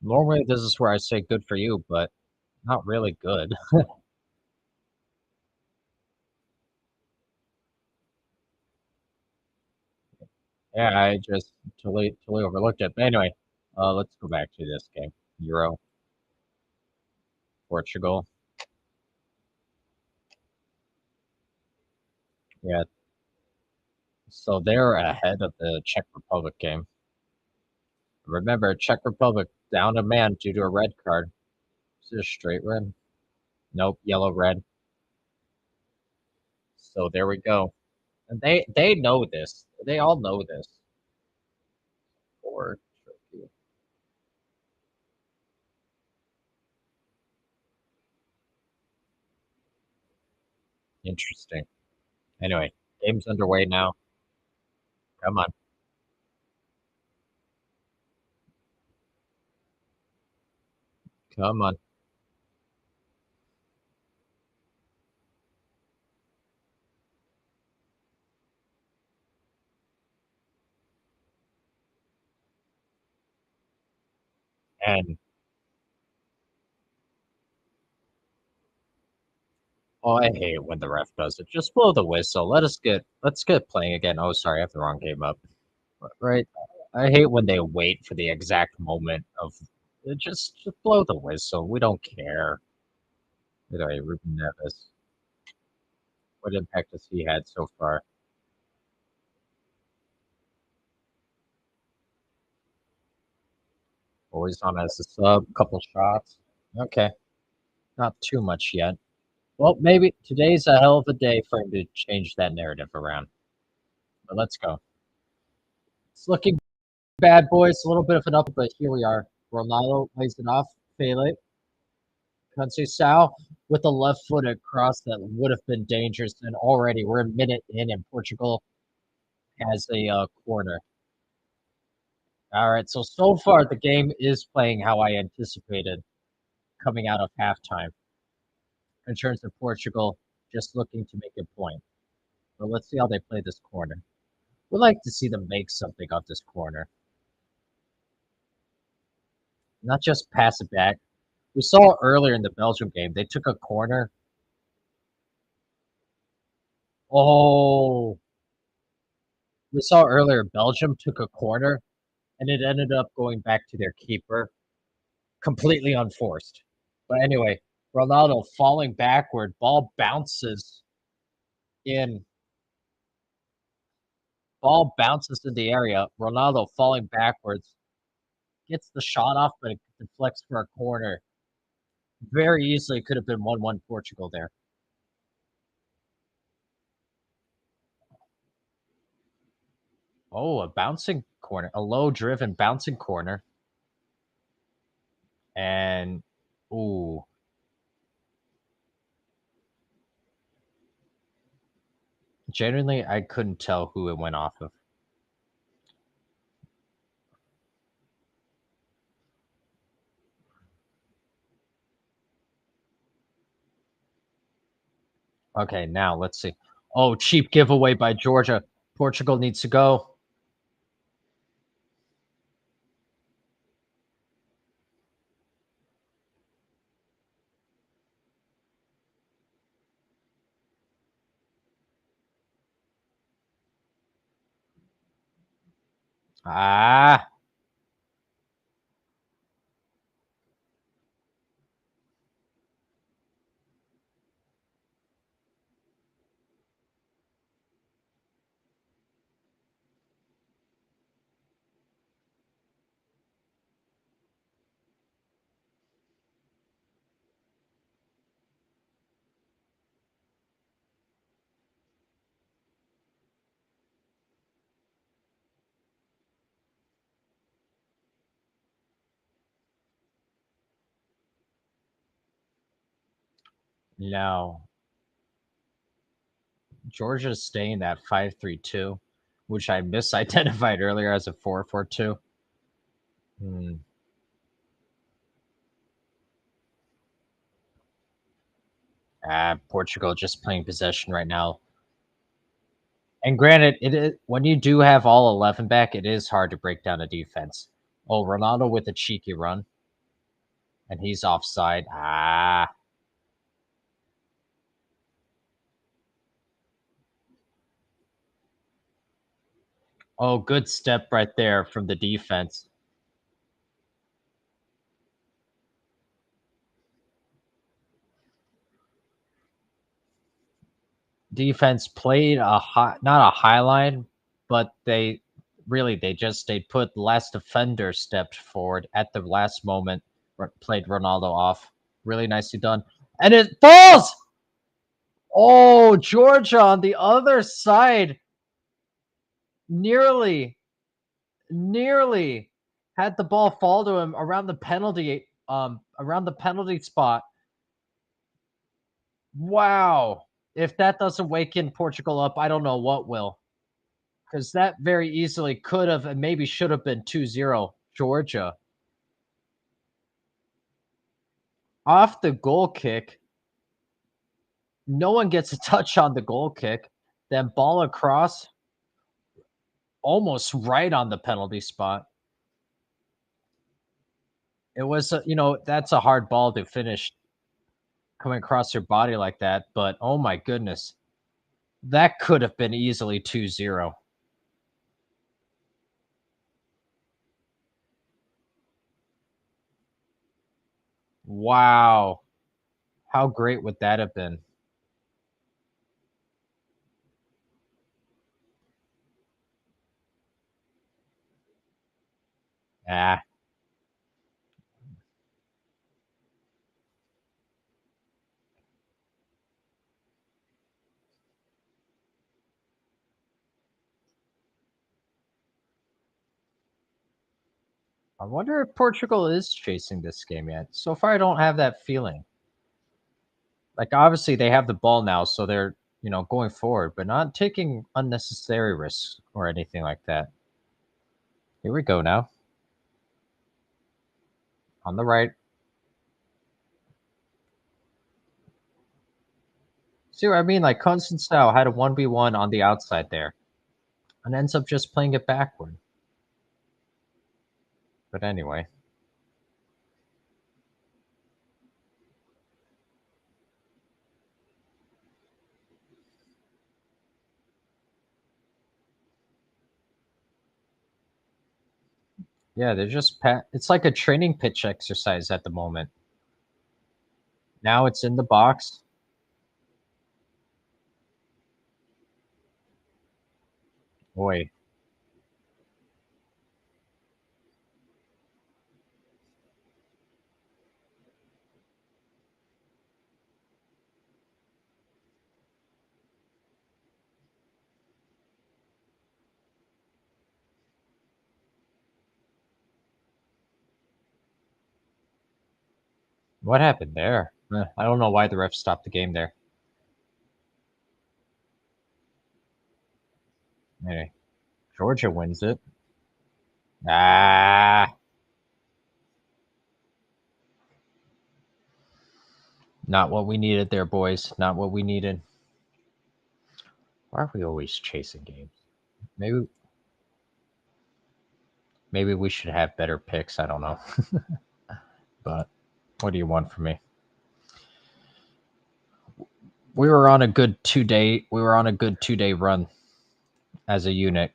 Normally this is where I say good for you, but not really good. Yeah, I just totally overlooked it. But anyway, let's go back to this game. Euro, Portugal. Yeah, so they're ahead of the Czech Republic game. Remember, Czech Republic down a man due to a red card. Is it a straight red? Nope, yellow red. So there we go. And they know this. They all know this. Or Turkey. Interesting. Anyway, game's underway now. Come on. Come on. And oh, I hate when the ref does it. Just blow the whistle. Let's get playing again. Oh, sorry, I have the wrong game up. Right. I hate when they wait for the exact moment of just blow the whistle. We don't care. Anyway, Ruben Neves. What impact has he had so far? Always on as a sub, couple shots. Okay, not too much yet. Well, maybe today's a hell of a day for him to change that narrative around. But let's go. It's looking bad, boys. A little bit of an up, but here we are. Ronaldo lays it off. Pele. Conceição with a left-footed cross that would have been dangerous. And already we're a minute in, and Portugal has a corner. All right, so far the game is playing how I anticipated coming out of halftime in terms of Portugal just looking to make a point. But let's see how they play this corner. We'd like to see them make something of this corner, not just pass it back. We saw earlier in the Belgium game, they took a corner. Oh, we saw earlier Belgium took a corner, and it ended up going back to their keeper, completely unforced. But anyway, Ronaldo falling backward, in ball bounces in the area, Ronaldo falling backwards, gets the shot off, but it deflects for a corner. Very easily could have been 1-1 Portugal there. Oh, a bouncing corner, a low driven bouncing corner. And ooh, genuinely, I couldn't tell who it went off of. Okay, now let's see. Oh, cheap giveaway by Georgia. Portugal needs to go. Ah, no. Georgia's staying that 5-3-2, which I misidentified earlier as a 4-4-2. Hmm. Portugal just playing possession right now. And granted, it is when you do have all 11 back, it is hard to break down a defense. Oh, Ronaldo with a cheeky run, and he's offside. Oh, good step right there from the defense. Defense played a high, not a high line, but they put last defender stepped forward at the last moment, played Ronaldo off. Really nicely done, and it falls. Oh, Georgia on the other side, nearly, nearly had the ball fall to him around the penalty spot. Wow. If that doesn't wake in Portugal up, I don't know what will. Because that very easily could have and maybe should have been 2-0 Georgia. Off the goal kick, no one gets a touch on the goal kick. Then ball across, almost right on the penalty spot. It was, that's a hard ball to finish coming across your body like that. But oh my goodness, that could have been easily 2-0. Wow. How great would that have been? Ah, I wonder if Portugal is chasing this game yet. So far, I don't have that feeling. Like, obviously, they have the ball now, so they're, going forward, but not taking unnecessary risks or anything like that. Here we go now. On the right. See what I mean? Like, Constant Style had a 1v1 on the outside there and ends up just playing it backward. But anyway. Yeah, they're just it's like a training pitch exercise at the moment. Now it's in the box. Boy, what happened there? I don't know why the ref stopped the game there. Anyway, Georgia wins it. Ah, not what we needed there, boys. Not what we needed. Why are we always chasing games? Maybe maybe we should have better picks. I don't know. But what do you want from me? We were on a good 2 day. We were on a good 2 day run as a unit.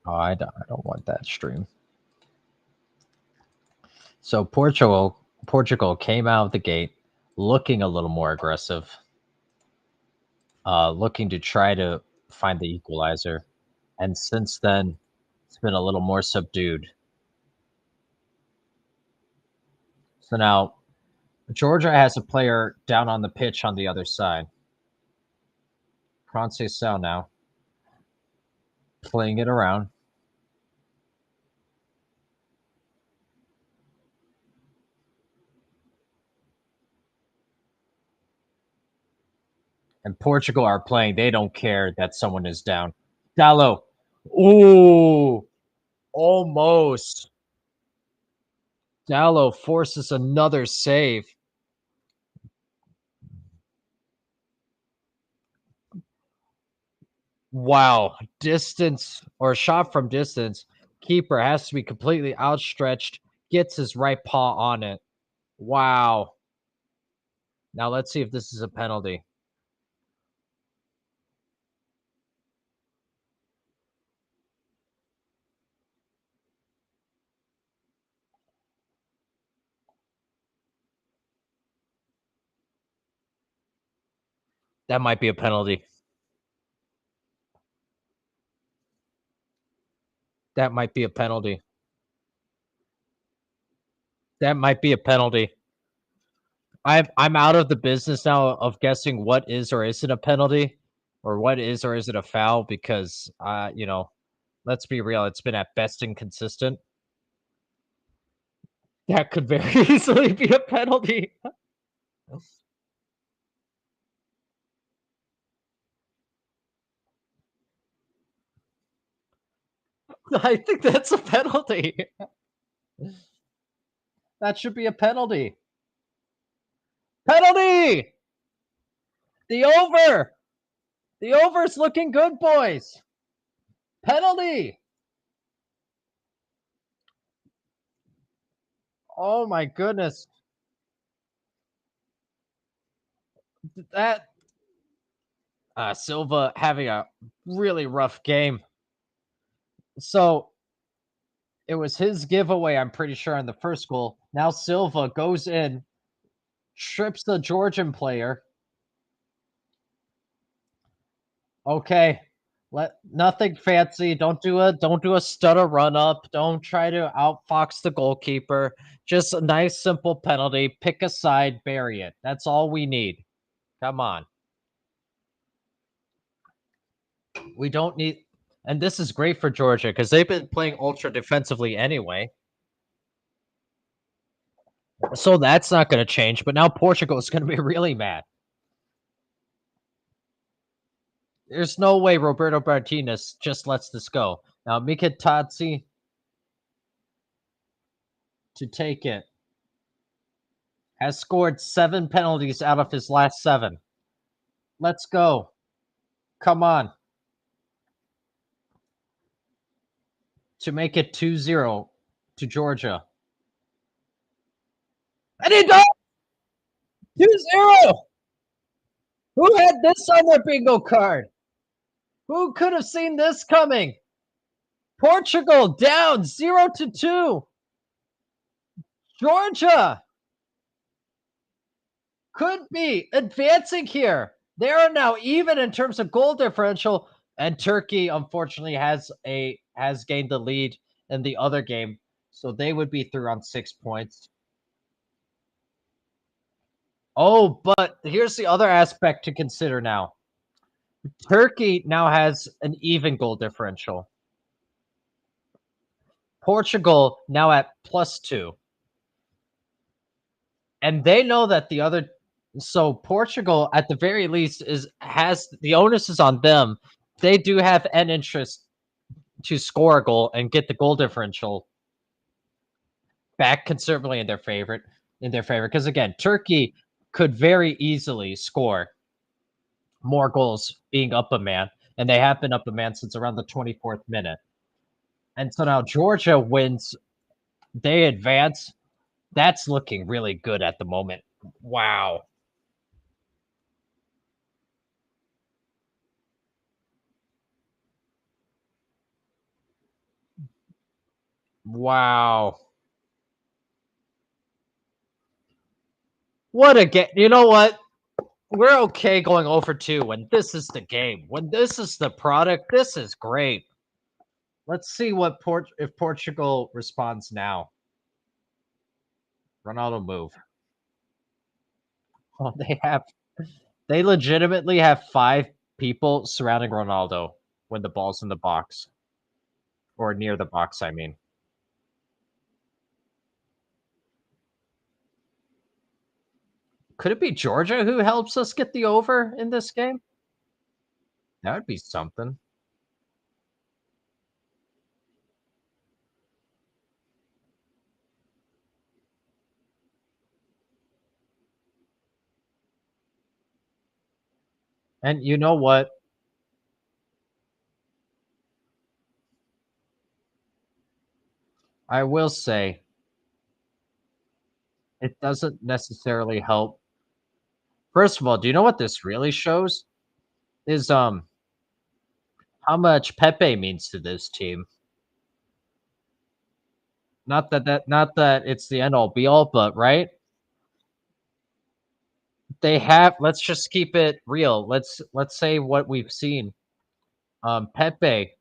Oh, I don't want that stream. So Portugal came out of the gate looking a little more aggressive, looking to try to find the equalizer, and since then it's been a little more subdued. So now Georgia has a player down on the pitch on the other side. Conceição now playing it around. And Portugal are playing. They don't care that someone is down. Dallo. Ooh, almost. Dallo forces another save. Wow. Distance or shot from distance. Keeper has to be completely outstretched, gets his right paw on it. Wow. Now let's see if this is a penalty. That might be a penalty. That might be a penalty. That might be a penalty. I'm out of the business now of guessing what is or isn't a penalty or what is or isn't a foul because let's be real, it's been at best inconsistent. That could very easily be a penalty. I think that's a penalty. That should be a penalty. Penalty! The over! The over's looking good, boys. Penalty! Oh my goodness. That Silva having a really rough game. So it was his giveaway, I'm pretty sure, on the first goal. Now Silva goes in, trips the Georgian player. Okay. Let nothing fancy. Don't do a stutter run up. Don't try to outfox the goalkeeper. Just a nice simple penalty. Pick a side, bury it. That's all we need. Come on. We don't need and this is great for Georgia because they've been playing ultra defensively anyway. So that's not going to change. But now Portugal is going to be really mad. There's no way Roberto Martinez just lets this go. Now Mikitadze to take it has scored 7 penalties out of his last 7. Let's go. Come on. To make it 2-0 to Georgia. And he does 2-0. Who had this on their bingo card? Who could have seen this coming? Portugal down 0-2. Georgia could be advancing here. They are now even in terms of goal differential, and Turkey unfortunately has gained the lead in the other game, so they would be through on 6 points. Oh, but here's the other aspect to consider now. Turkey now has an even goal differential. Portugal now at +2. And they know that the other so Portugal at the very least is has the onus is on them. They do have an interest to score a goal and get the goal differential back considerably in their favor because again, Turkey could very easily score more goals being up a man, and they have been up a man since around the 24th minute. And so now Georgia wins, they advance. That's looking really good at the moment. Wow. Wow. What a game. You know what? We're okay going over 2 when this is the game. When this is the product, this is great. Let's see what if Portugal responds now. Ronaldo move. Oh, they legitimately have 5 people surrounding Ronaldo when the ball's in the box or near the box, I mean. Could it be Georgia who helps us get the over in this game? That would be something. And you know what? I will say it doesn't necessarily help. First of all, do you know what this really shows? Is how much Pepe means to this team. Not that it's the end all be all, but right? They have let's just keep it real. Let's say what we've seen. Pepe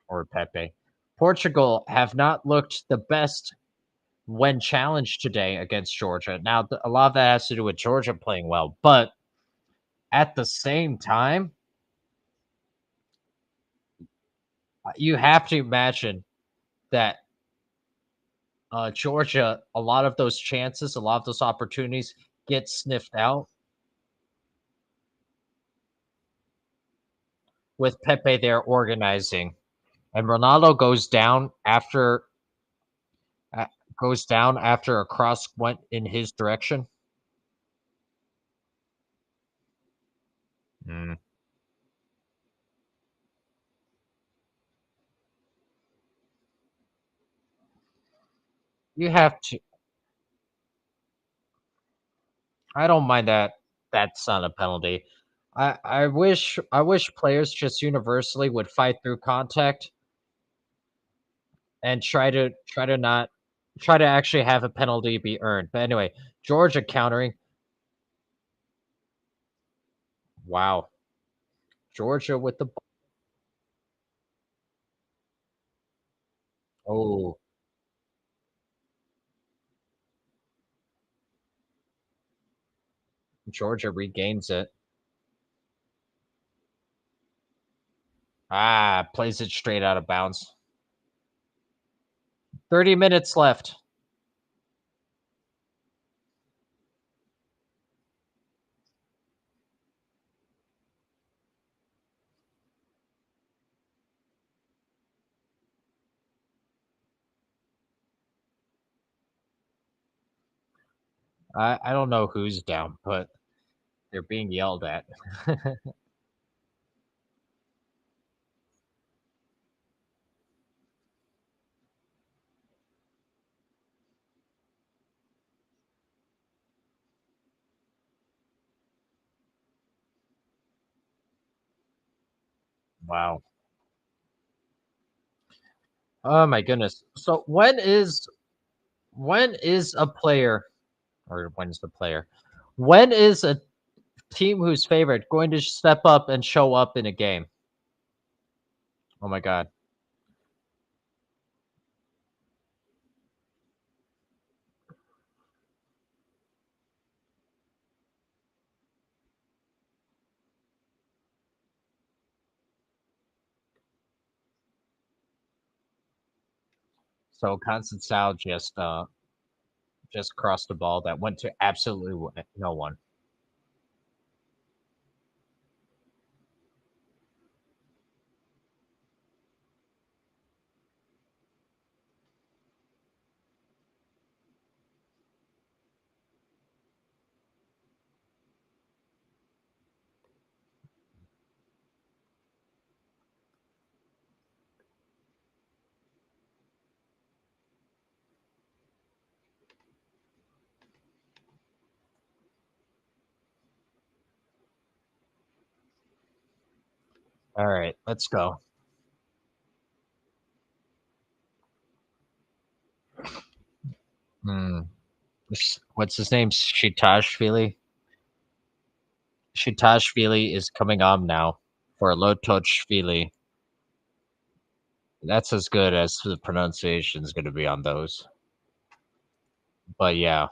or Pepe. Portugal have not looked the best when challenged today against Georgia. Now, a lot of that has to do with Georgia playing well, but at the same time, you have to imagine that Georgia, a lot of those chances, a lot of those opportunities get sniffed out with Pepe there organizing, and Ronaldo uh, goes down after a cross went in his direction. Mm. You have to. I don't mind that. That's not a penalty. I wish players just universally would fight through contact and try to actually have a penalty be earned. But anyway, Georgia countering. Wow, Georgia with the oh Georgia regains it. Plays it straight out of bounds. 30 minutes left. I don't know who's down, but they're being yelled at. Wow. Oh my goodness. So when is a player or when's the player? When is a team who's favored going to step up and show up in a game? Oh my god. So Constant Sal just crossed the ball that went to absolutely no one. All right, let's go. Hmm. What's his name? Shitashvili. Shitashvili is coming on now for Lotochvili. That's as good as the pronunciation is going to be on those. But yeah,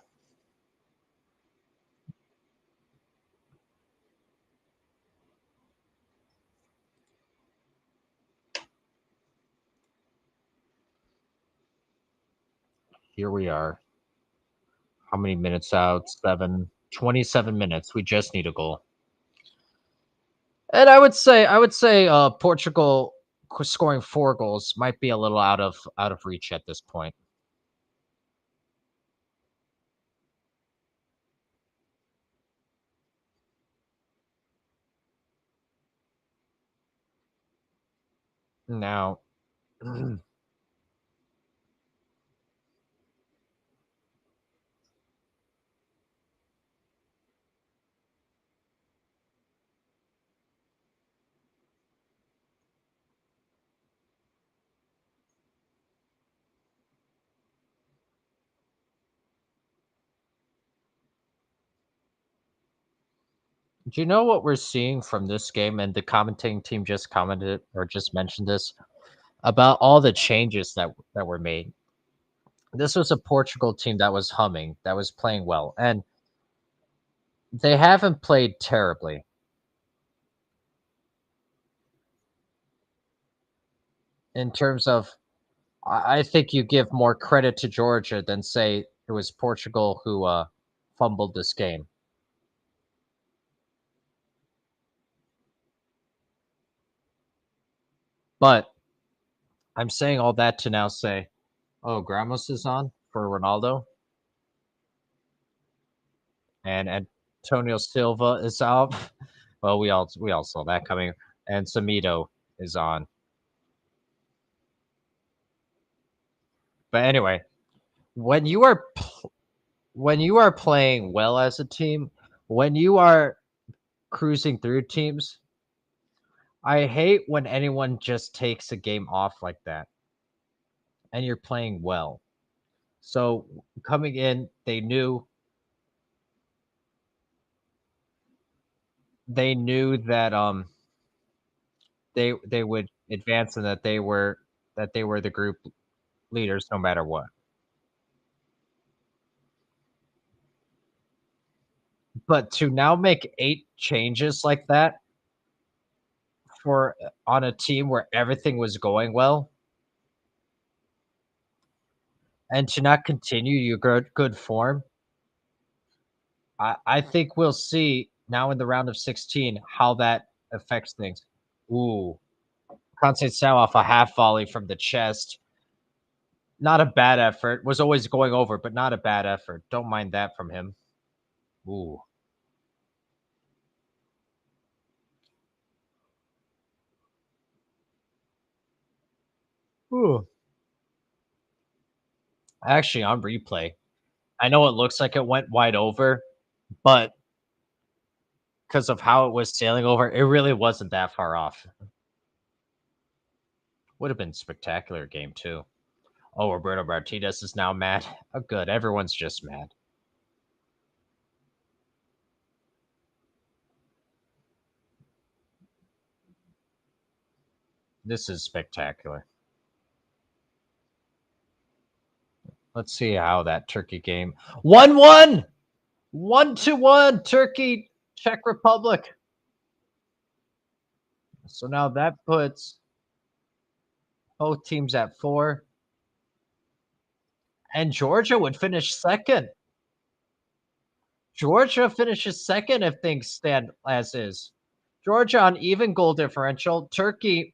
here we are. How many minutes out? 27 minutes. We just need a goal. And I would say Portugal scoring 4 goals might be a little out of reach at this point. Now, do you know what we're seeing from this game? And the commentating team just commented or just mentioned this about all the changes that were made. This was a Portugal team that was humming, that was playing well, and they haven't played terribly in terms of. I think you give more credit to Georgia than say it was Portugal who fumbled this game. But I'm saying all that to now say, oh, Gramos is on for Ronaldo, and Antonio Silva is out. Well, we all saw that coming, and Samido is on. But anyway, when you are when you are playing well as a team, when you are cruising through teams, I hate when anyone just takes a game off like that and you're playing well. So coming in, they knew that they would advance and that they were the group leaders no matter what. But to now make 8 changes like that for on a team where everything was going well, and to not continue your good form, I think we'll see now in the round of 16 how that affects things. Ooh, Conceição off a half volley from the chest. Not a bad effort. Was always going over, but not a bad effort. Don't mind that from him. Ooh. Ooh. Actually, on replay, I know it looks like it went wide over, but because of how it was sailing over, it really wasn't that far off. Would have been spectacular game too. Oh, Roberto Martinez is now mad. Oh, good. Everyone's just mad. This is spectacular. Let's see how that Turkey game 1-1, 1-1, Turkey, Czech Republic. So now that puts both teams at 4, and Georgia would finish second. Georgia finishes second if things stand as is. Georgia on even goal differential. Turkey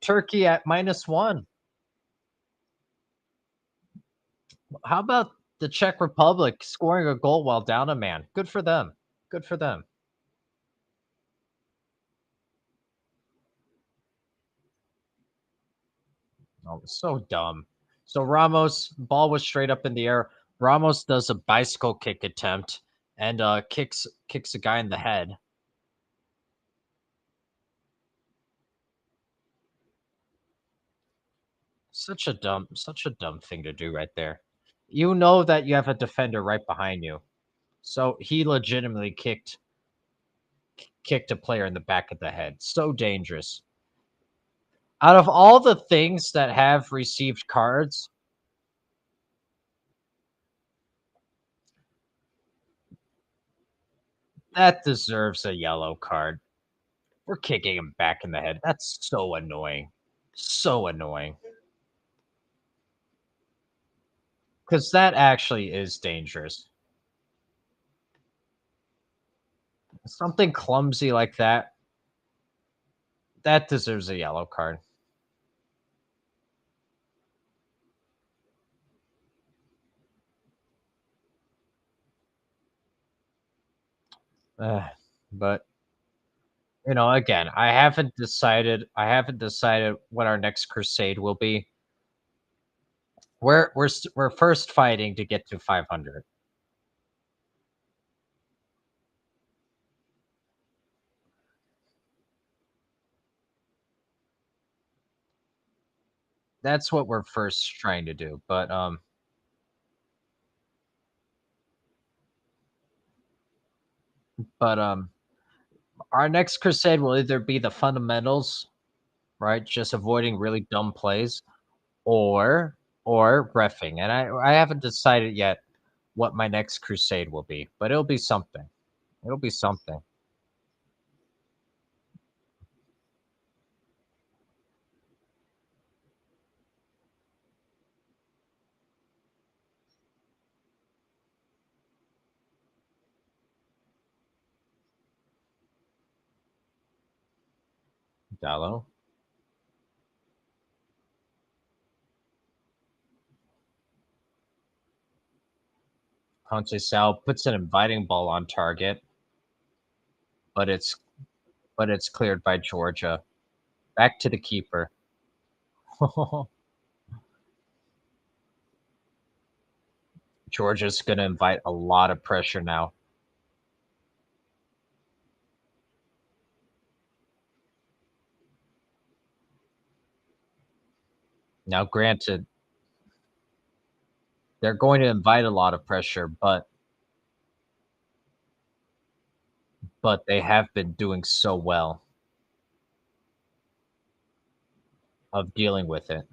at -1. How about the Czech Republic scoring a goal while down a man? Good for them. Good for them. Oh, so dumb. So Ramos, ball was straight up in the air. Ramos does a bicycle kick attempt and kicks a guy in the head. Such a dumb thing to do right there. You know that you have a defender right behind you. So he legitimately kicked a player in the back of the head. So dangerous. Out of all the things that have received cards, that deserves a yellow card. We're kicking him back in the head. That's so annoying. So annoying. Because that actually is dangerous. Something clumsy like that deserves a yellow card. But again, I haven't decided what our next crusade will be. We're first fighting to get to 500. That's what we're first trying to do. But our next crusade will either be the fundamentals, right? Just avoiding really dumb plays, or refing. And I haven't decided yet what my next crusade will be, but it'll be something. It'll be something. Dallo. Ponce Sal puts an inviting ball on target, but it's cleared by Georgia. Back to the keeper. Georgia's going to invite a lot of pressure now. Now, granted, they're going to invite a lot of pressure, but they have been doing so well of dealing with it.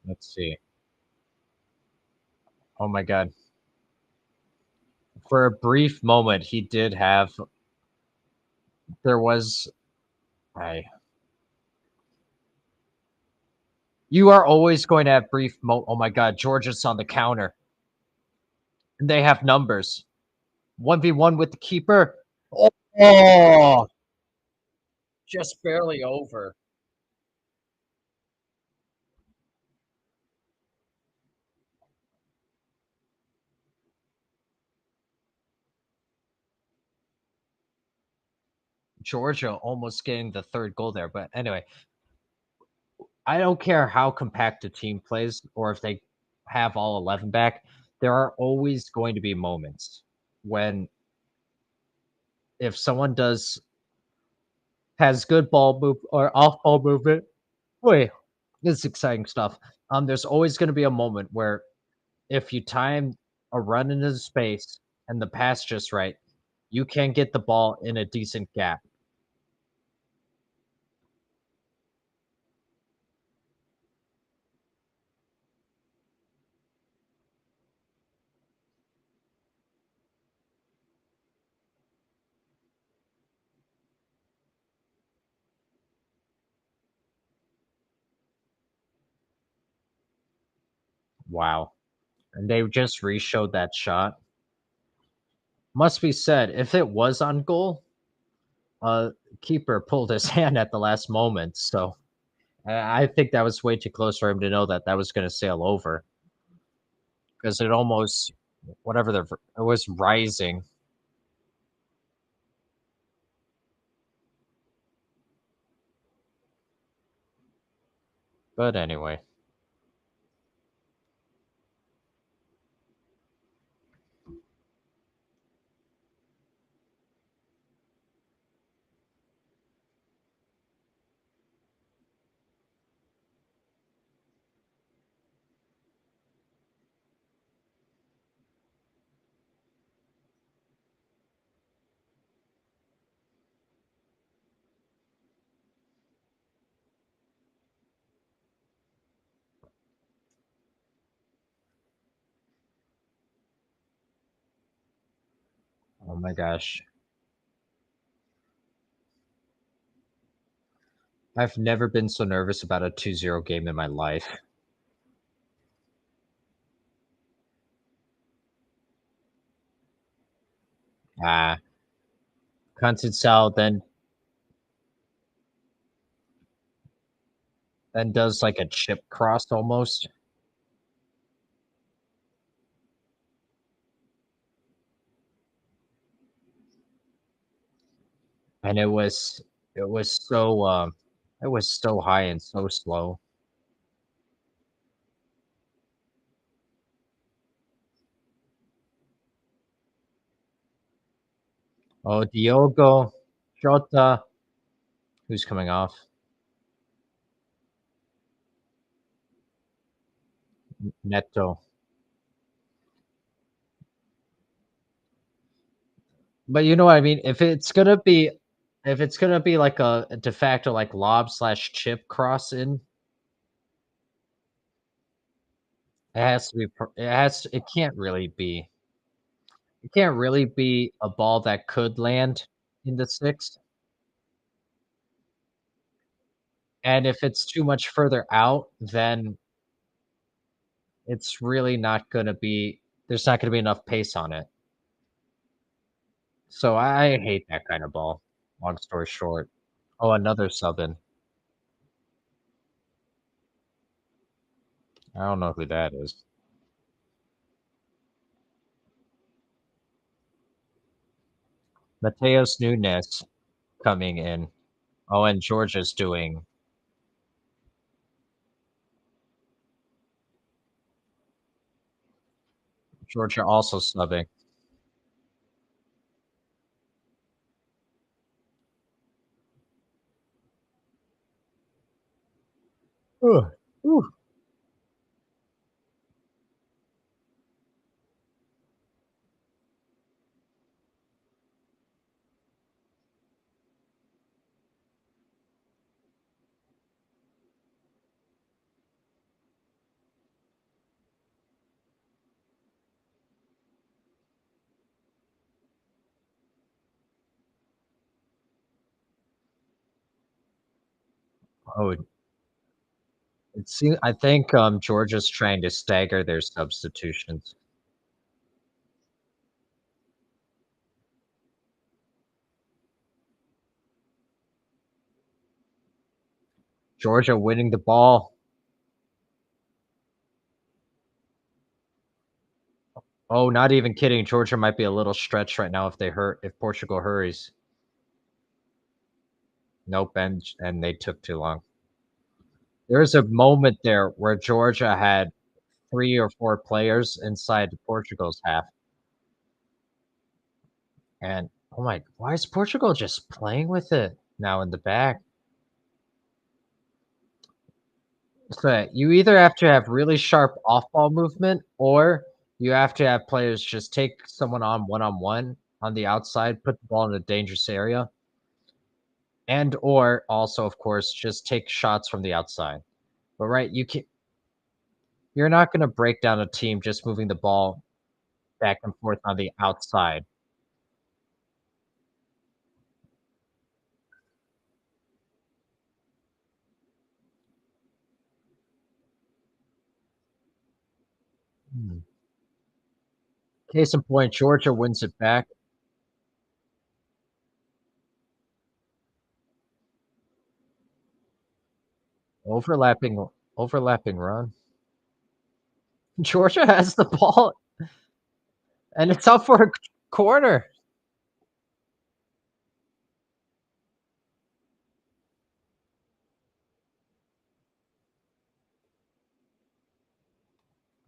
Let's see. Oh my god. For a brief moment, he did have. There was. I. You are always going to have brief. Oh my god, Georgia's on the counter, and they have numbers. 1v1 with the keeper. Oh, just barely over. Georgia almost getting the third goal there. But anyway, I don't care how compact a team plays or if they have all 11 back. There are always going to be moments when if someone does has good ball move or off ball movement. Wait, this is exciting stuff. There's always going to be a moment where if you time a run into the space and the pass just right, you can get the ball in a decent gap. Wow. And they just re-showed that shot. Must be said, if it was on goal, uh, keeper pulled his hand at the last moment. So I think that was way too close for him to know that that was going to sail over because it almost, whatever it was rising. But anyway, oh my gosh, I've never been so nervous about a 2-0 game in my life. Ah, Sal then does like a chip cross almost, and it was so it was so high and so slow. Oh, Diogo Jota, who's coming off? Neto. But you know what I mean? If it's gonna be like a de facto like lob slash chip cross in, it has to be. It can't really be a ball that could land in the six. And if it's too much further out, then it's really not gonna be. There's not gonna be enough pace on it. So I hate that kind of ball. Long story short. Oh, another sub in. I don't know who that is. Mateus Nunes coming in. Oh, and Georgia's doing Georgia also subbing. Ugh. Ooh. Oh, I think Georgia's trying to stagger their substitutions. Georgia winning the ball. Oh, not even kidding. Georgia might be a little stretched right now if Portugal hurries. Nope, and they took too long. There was a moment there where Georgia had 3 or 4 players inside Portugal's half, and, oh my why is Portugal just playing with it now in the back? So, you either have to have really sharp off-ball movement, or you have to have players just take someone on one-on-one on the outside, put the ball in a dangerous area, and or also, of course, just take shots from the outside. But, right, you're not gonna break down a team just moving the ball back and forth on the outside. Hmm. Case in point, Georgia wins it back. Overlapping run. Georgia has the ball, and it's up for a corner.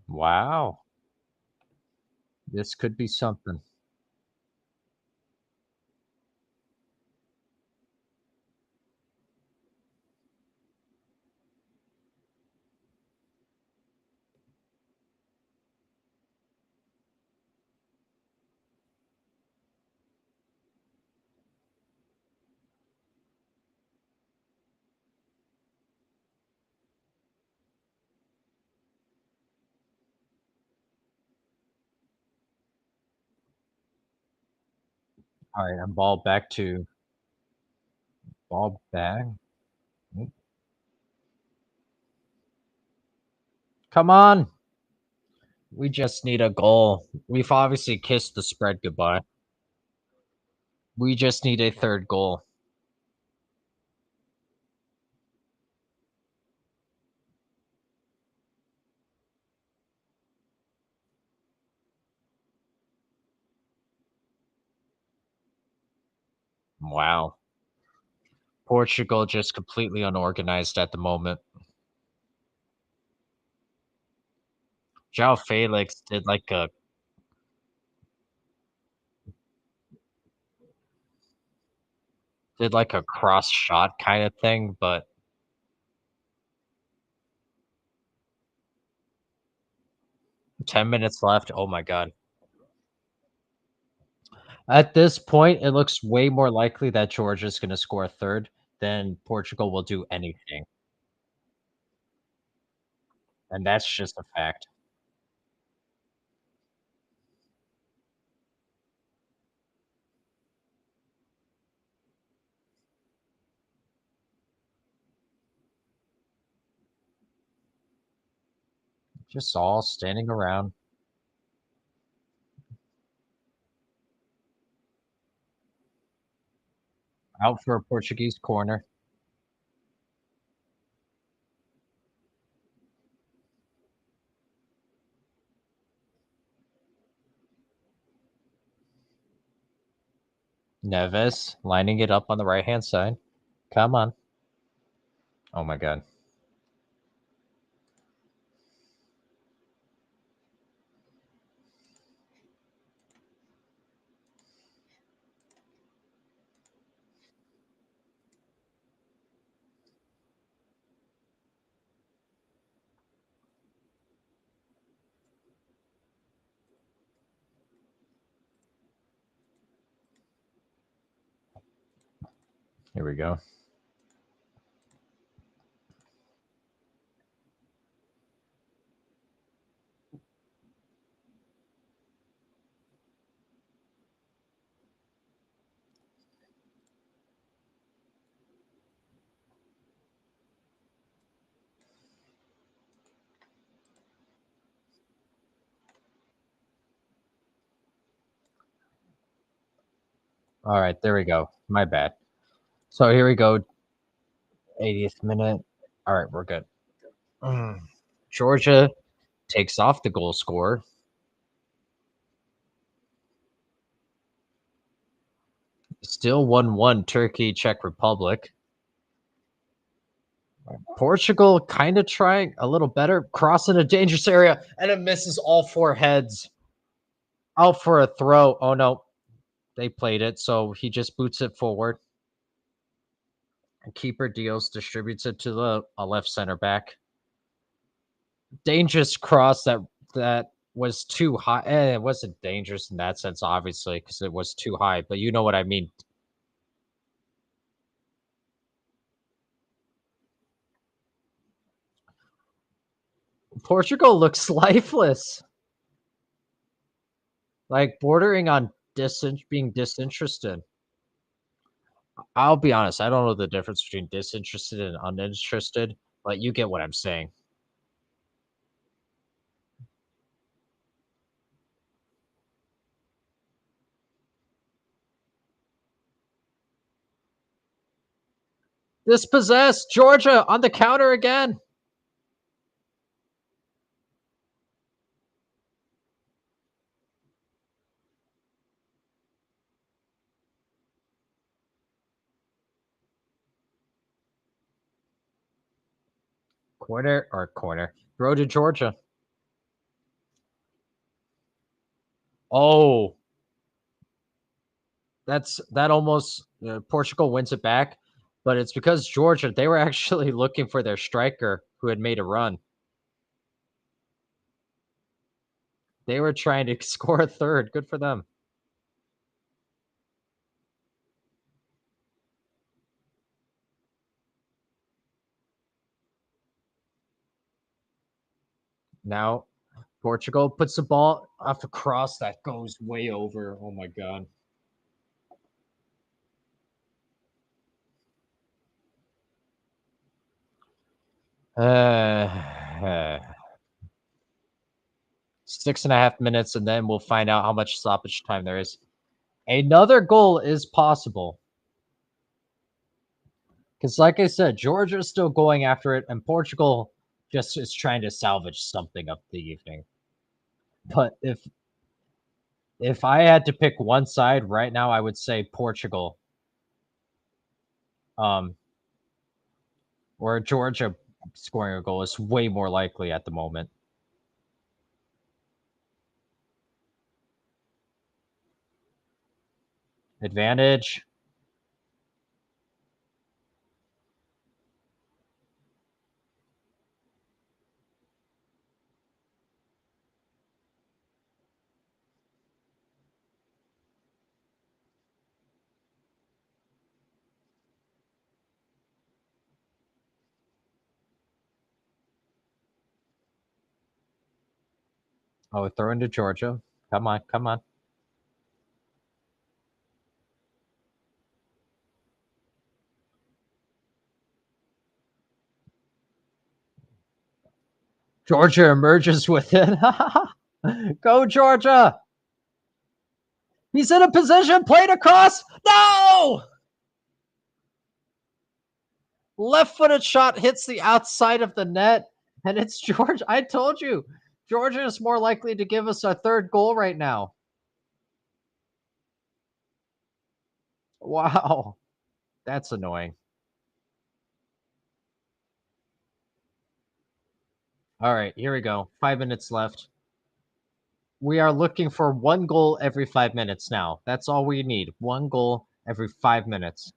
Wow. This could be something. Alright, and ball back. Mm, come on. We just need a goal. We've obviously kissed the spread goodbye. We just need a 3rd goal. Wow. Portugal just completely unorganized at the moment. João Felix did like a cross shot kinda thing, but 10 minutes left. Oh my god. At this point, it looks way more likely that Georgia's gonna score a 3rd than Portugal will do anything, and that's just a fact. Just all standing around, out for a Portuguese corner. Neves lining it up on the right-hand side. Come on. Oh my god. Here we go. Alright, there we go. My bad. So here we go, 80th minute. Alright, we're good. Mm. Georgia takes off the goal scorer. Still 1-1 Turkey, Czech Republic. Portugal kind of trying a little better, crossing a dangerous area, and it misses all four heads. Out for a throw. Oh no, they played it, so he just boots it forward. And keeper deals, distributes it to the a left center back. Dangerous cross that was too high. It wasn't dangerous in that sense, obviously, because it was too high. But you know what I mean. Portugal looks lifeless, like bordering on being disinterested. I'll be honest, I don't know the difference between disinterested and uninterested, but you get what I'm saying. Dispossessed Georgia on the counter again. Corner. Throw to Georgia. Oh, that almost Portugal wins it back, but it's because Georgia, they were actually looking for their striker who had made a run. They were trying to score a third. Good for them. Now Portugal puts the ball off a cross that goes way over. Oh my god. 6.5 minutes, and then we'll find out how much stoppage time there is. Another goal is possible. Because, like I said, Georgia's still going after it, and Portugal just is trying to salvage something of the evening. But if I had to pick one side right now, I would say Portugal, um, or Georgia scoring a goal is way more likely at the moment. Advantage. Oh, throw into Georgia. Come on, come on. Georgia emerges with it. Go, Georgia. He's in a position, played across. No! Left footed shot hits the outside of the net, and it's Georgia. I told you, Georgia is more likely to give us our third goal right now. Wow. That's annoying. All right, here we go. 5 minutes left. We are looking for one goal every 5 minutes now. That's all we need. One goal every 5 minutes.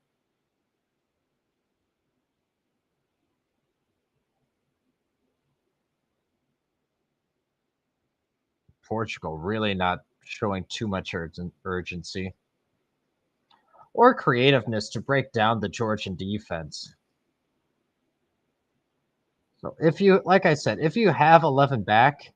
Portugal really not showing too much urgency or creativeness to break down the Georgian defense. So if you, like I said, if you have 11 back,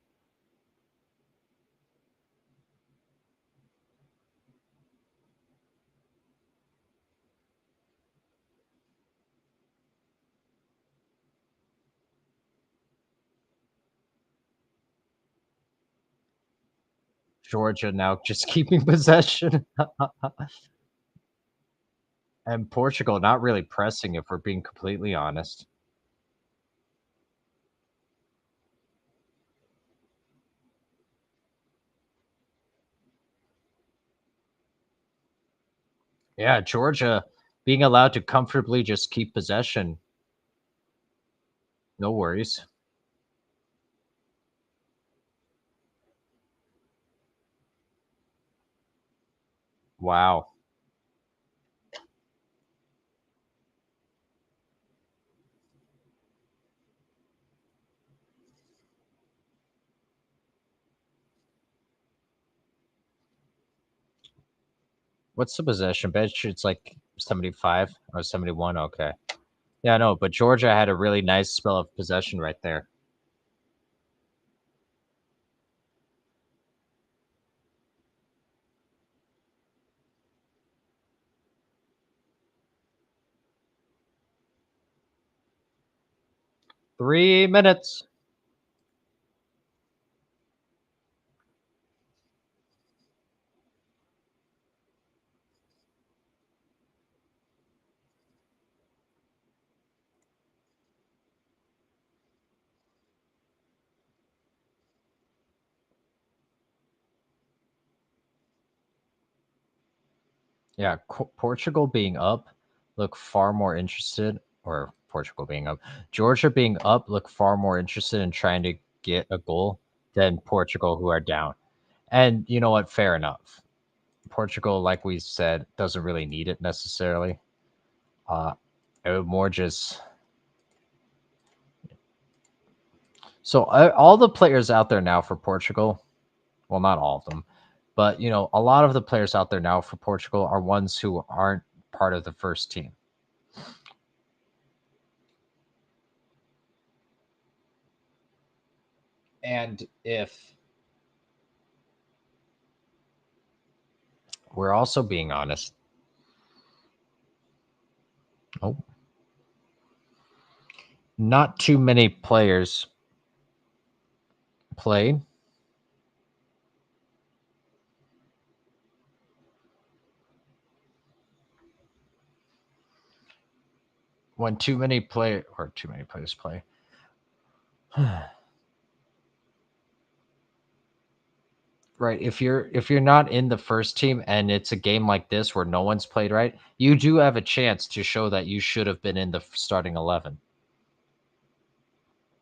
Georgia now just keeping possession. And Portugal not really pressing, if we're being completely honest. Yeah, Georgia being allowed to comfortably just keep possession. No worries. Wow. What's the possession? Bet you it's like 75 or 71. Okay. Yeah, no, but Georgia had a really nice spell of possession right there. 3 minutes. Yeah, Portugal being up look far more interested, or Portugal being up, Georgia being up look far more interested in trying to get a goal than Portugal, who are down. And you know what? Fair enough. Portugal, like we said, doesn't really need it necessarily. Uh, it would more just so all the players out there now for Portugal. Well, not all of them, but a lot of the players out there now for Portugal are ones who aren't part of the first team. And if we're also being honest, oh, not too many players played when too many players play. Right. If you're not in the first team and it's a game like this where no one's played right, you do have a chance to show that you should have been in the starting 11.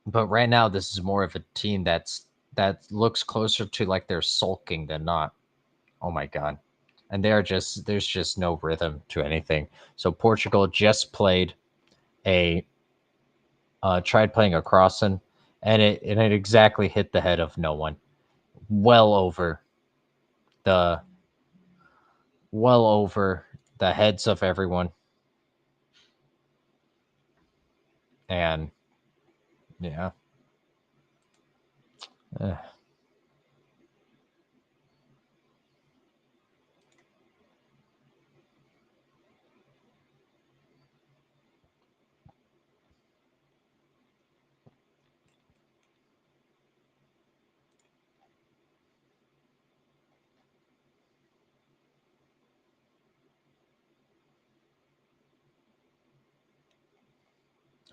But right now this is more of a team that looks closer to like they're sulking than not. Oh my god. And there's just no rhythm to anything. So Portugal just played a tried playing a crossing, and it exactly hit the head of no one. Well over the well over the heads of everyone. And yeah. Eh.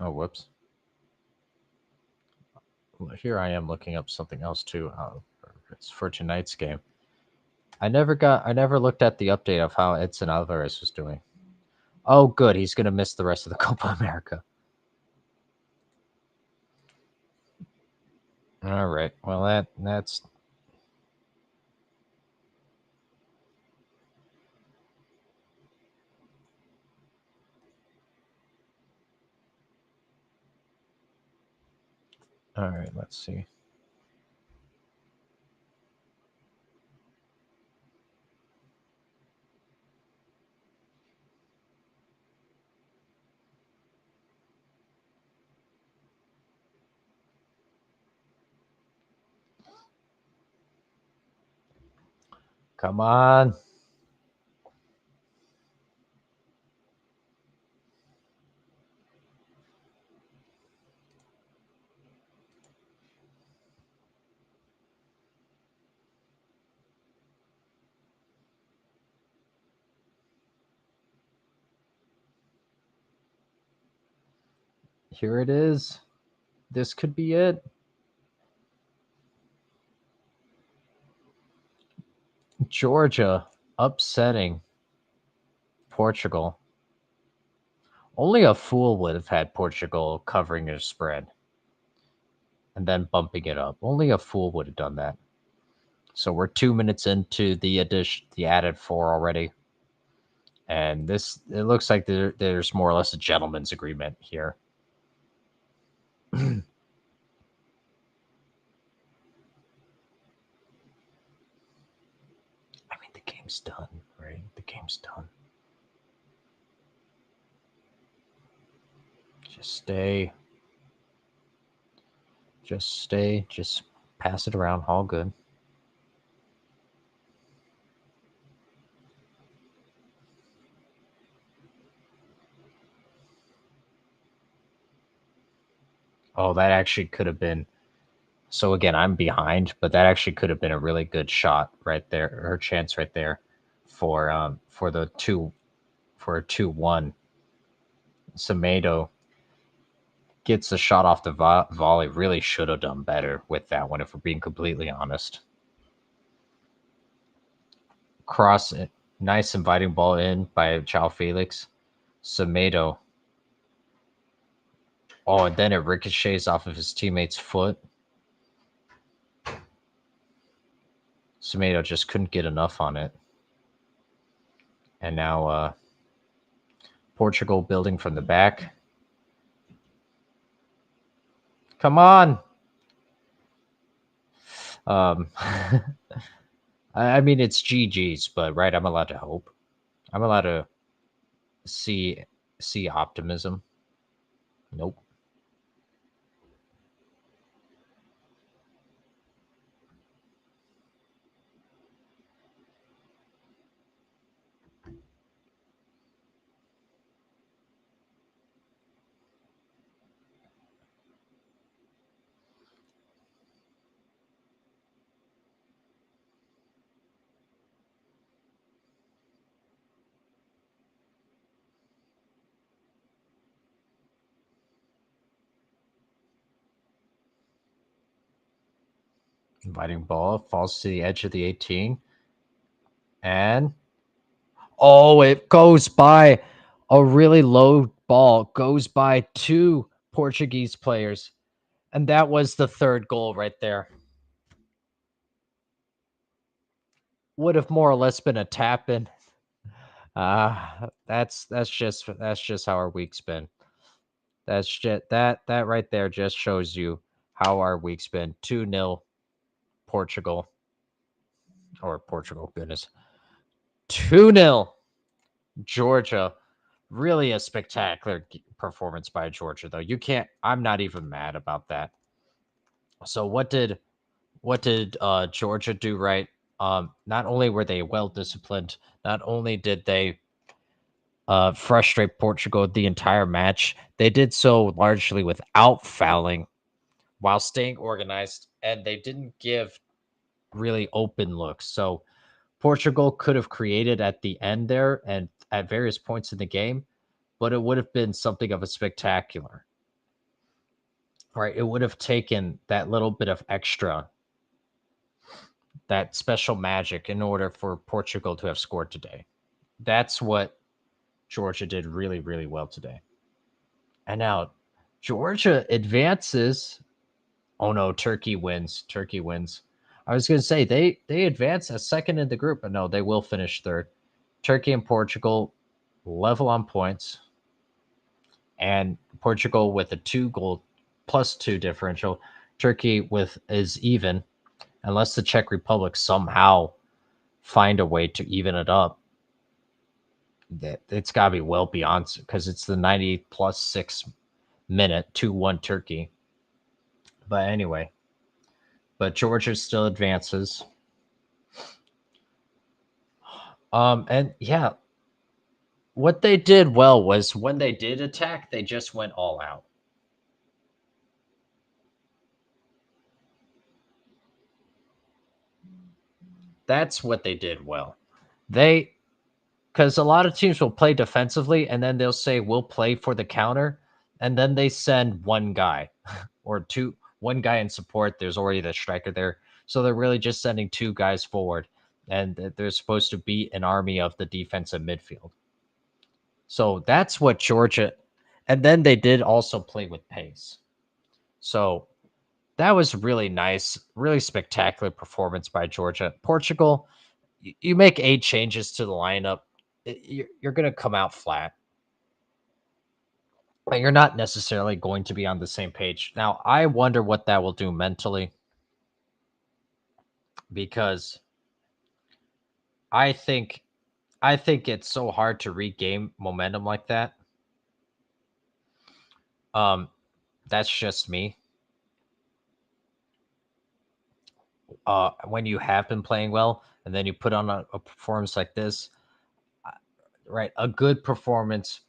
Oh, whoops. Well, here I am looking up something else too. It's for tonight's game. I never looked at the update of how Edson Alvarez was doing. Oh, good. He's gonna miss the rest of the Copa America. All right. Well, that's all right. Let's see. Come on. Here it is. This could be it. Georgia upsetting Portugal. Only a fool would have had Portugal covering their spread. and then bumping it up. Only a fool would have done that. So we're 2 minutes into the addition, the added four already, and this it looks like there's more or less a gentleman's agreement here. I mean, the game's done, right? The game's done. Just stay. Just stay. Just pass it around. All good. Oh, that actually could have been. So again, I'm behind, but that actually could have been a really good shot right there, or chance right there, for the two for a 2-1. Semedo gets the shot off the volley. Really should have done better with that one, if we're being completely honest. Cross, nice inviting ball in by Chao Felix. Semedo. Oh, and then it ricochets off of his teammate's foot. Semedo just couldn't get enough on it. And now Portugal building from the back. Come on. I mean, it's GG's, but right, I'm allowed to hope. I'm allowed to see optimism. Nope. Inviting ball falls to the edge of the 18, and oh, it goes by. A really low ball goes by two Portuguese players, and that was the third goal right there. Would have more or less been a tap in. That's just how our week's been. That's just that right there just shows you how our week's been. 2-0 Portugal, or Portugal, goodness. 2-0 Georgia. Really a spectacular performance by Georgia, though. You can't. I'm not even mad about that. So what did Georgia do right? Not only were they well disciplined, not only did they frustrate Portugal the entire match, they did so largely without fouling, while staying organized, and they didn't give really open looks. So Portugal could have created at the end there and at various points in the game, but it would have been something of a spectacular. Right? It would have taken that little bit of extra, that special magic, in order for Portugal to have scored today. That's what Georgia did really, really well today. And now Georgia advances. Oh no, Turkey wins. Turkey wins. I was going to say they advance as second in the group, but no, they will finish third. Turkey and Portugal level on points, and Portugal with a 2-goal plus 2 differential. Turkey with is even, unless the Czech Republic somehow find a way to even it up. That it's got to be well beyond, because it's the 90 plus 6 minute 2-1 Turkey. But anyway, but Georgia still advances. And yeah, what they did well was when they did attack, they just went all out. That's what they did well. They, because a lot of teams will play defensively and then they'll say we'll play for the counter, and then they send one guy or two, one guy in support. There's already the striker there, so they're really just sending two guys forward, and they're supposed to be an army of the defensive midfield. So that's what Georgia, and then they did also play with pace. So that was really nice, really spectacular performance by Georgia. Portugal, you make 8 changes to the lineup, you're going to come out flat. But you're not necessarily going to be on the same page. Now, I wonder what that will do mentally because I think I think it's so hard to regain momentum like that. Um, that's just me. When you have been playing well and then you put on a performance like this, right? A good performance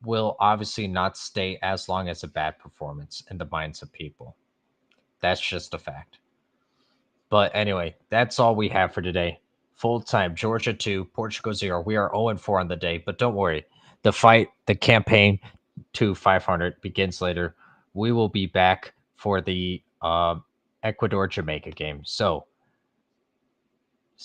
will obviously not stay as long as a bad performance in the minds of people. That's just a fact. But anyway, that's all we have for today. Full time, Georgia 2, Portugal 0. We are 0-4 on the day, but don't worry. The campaign to 500 begins later. We will be back for the Ecuador Jamaica game. So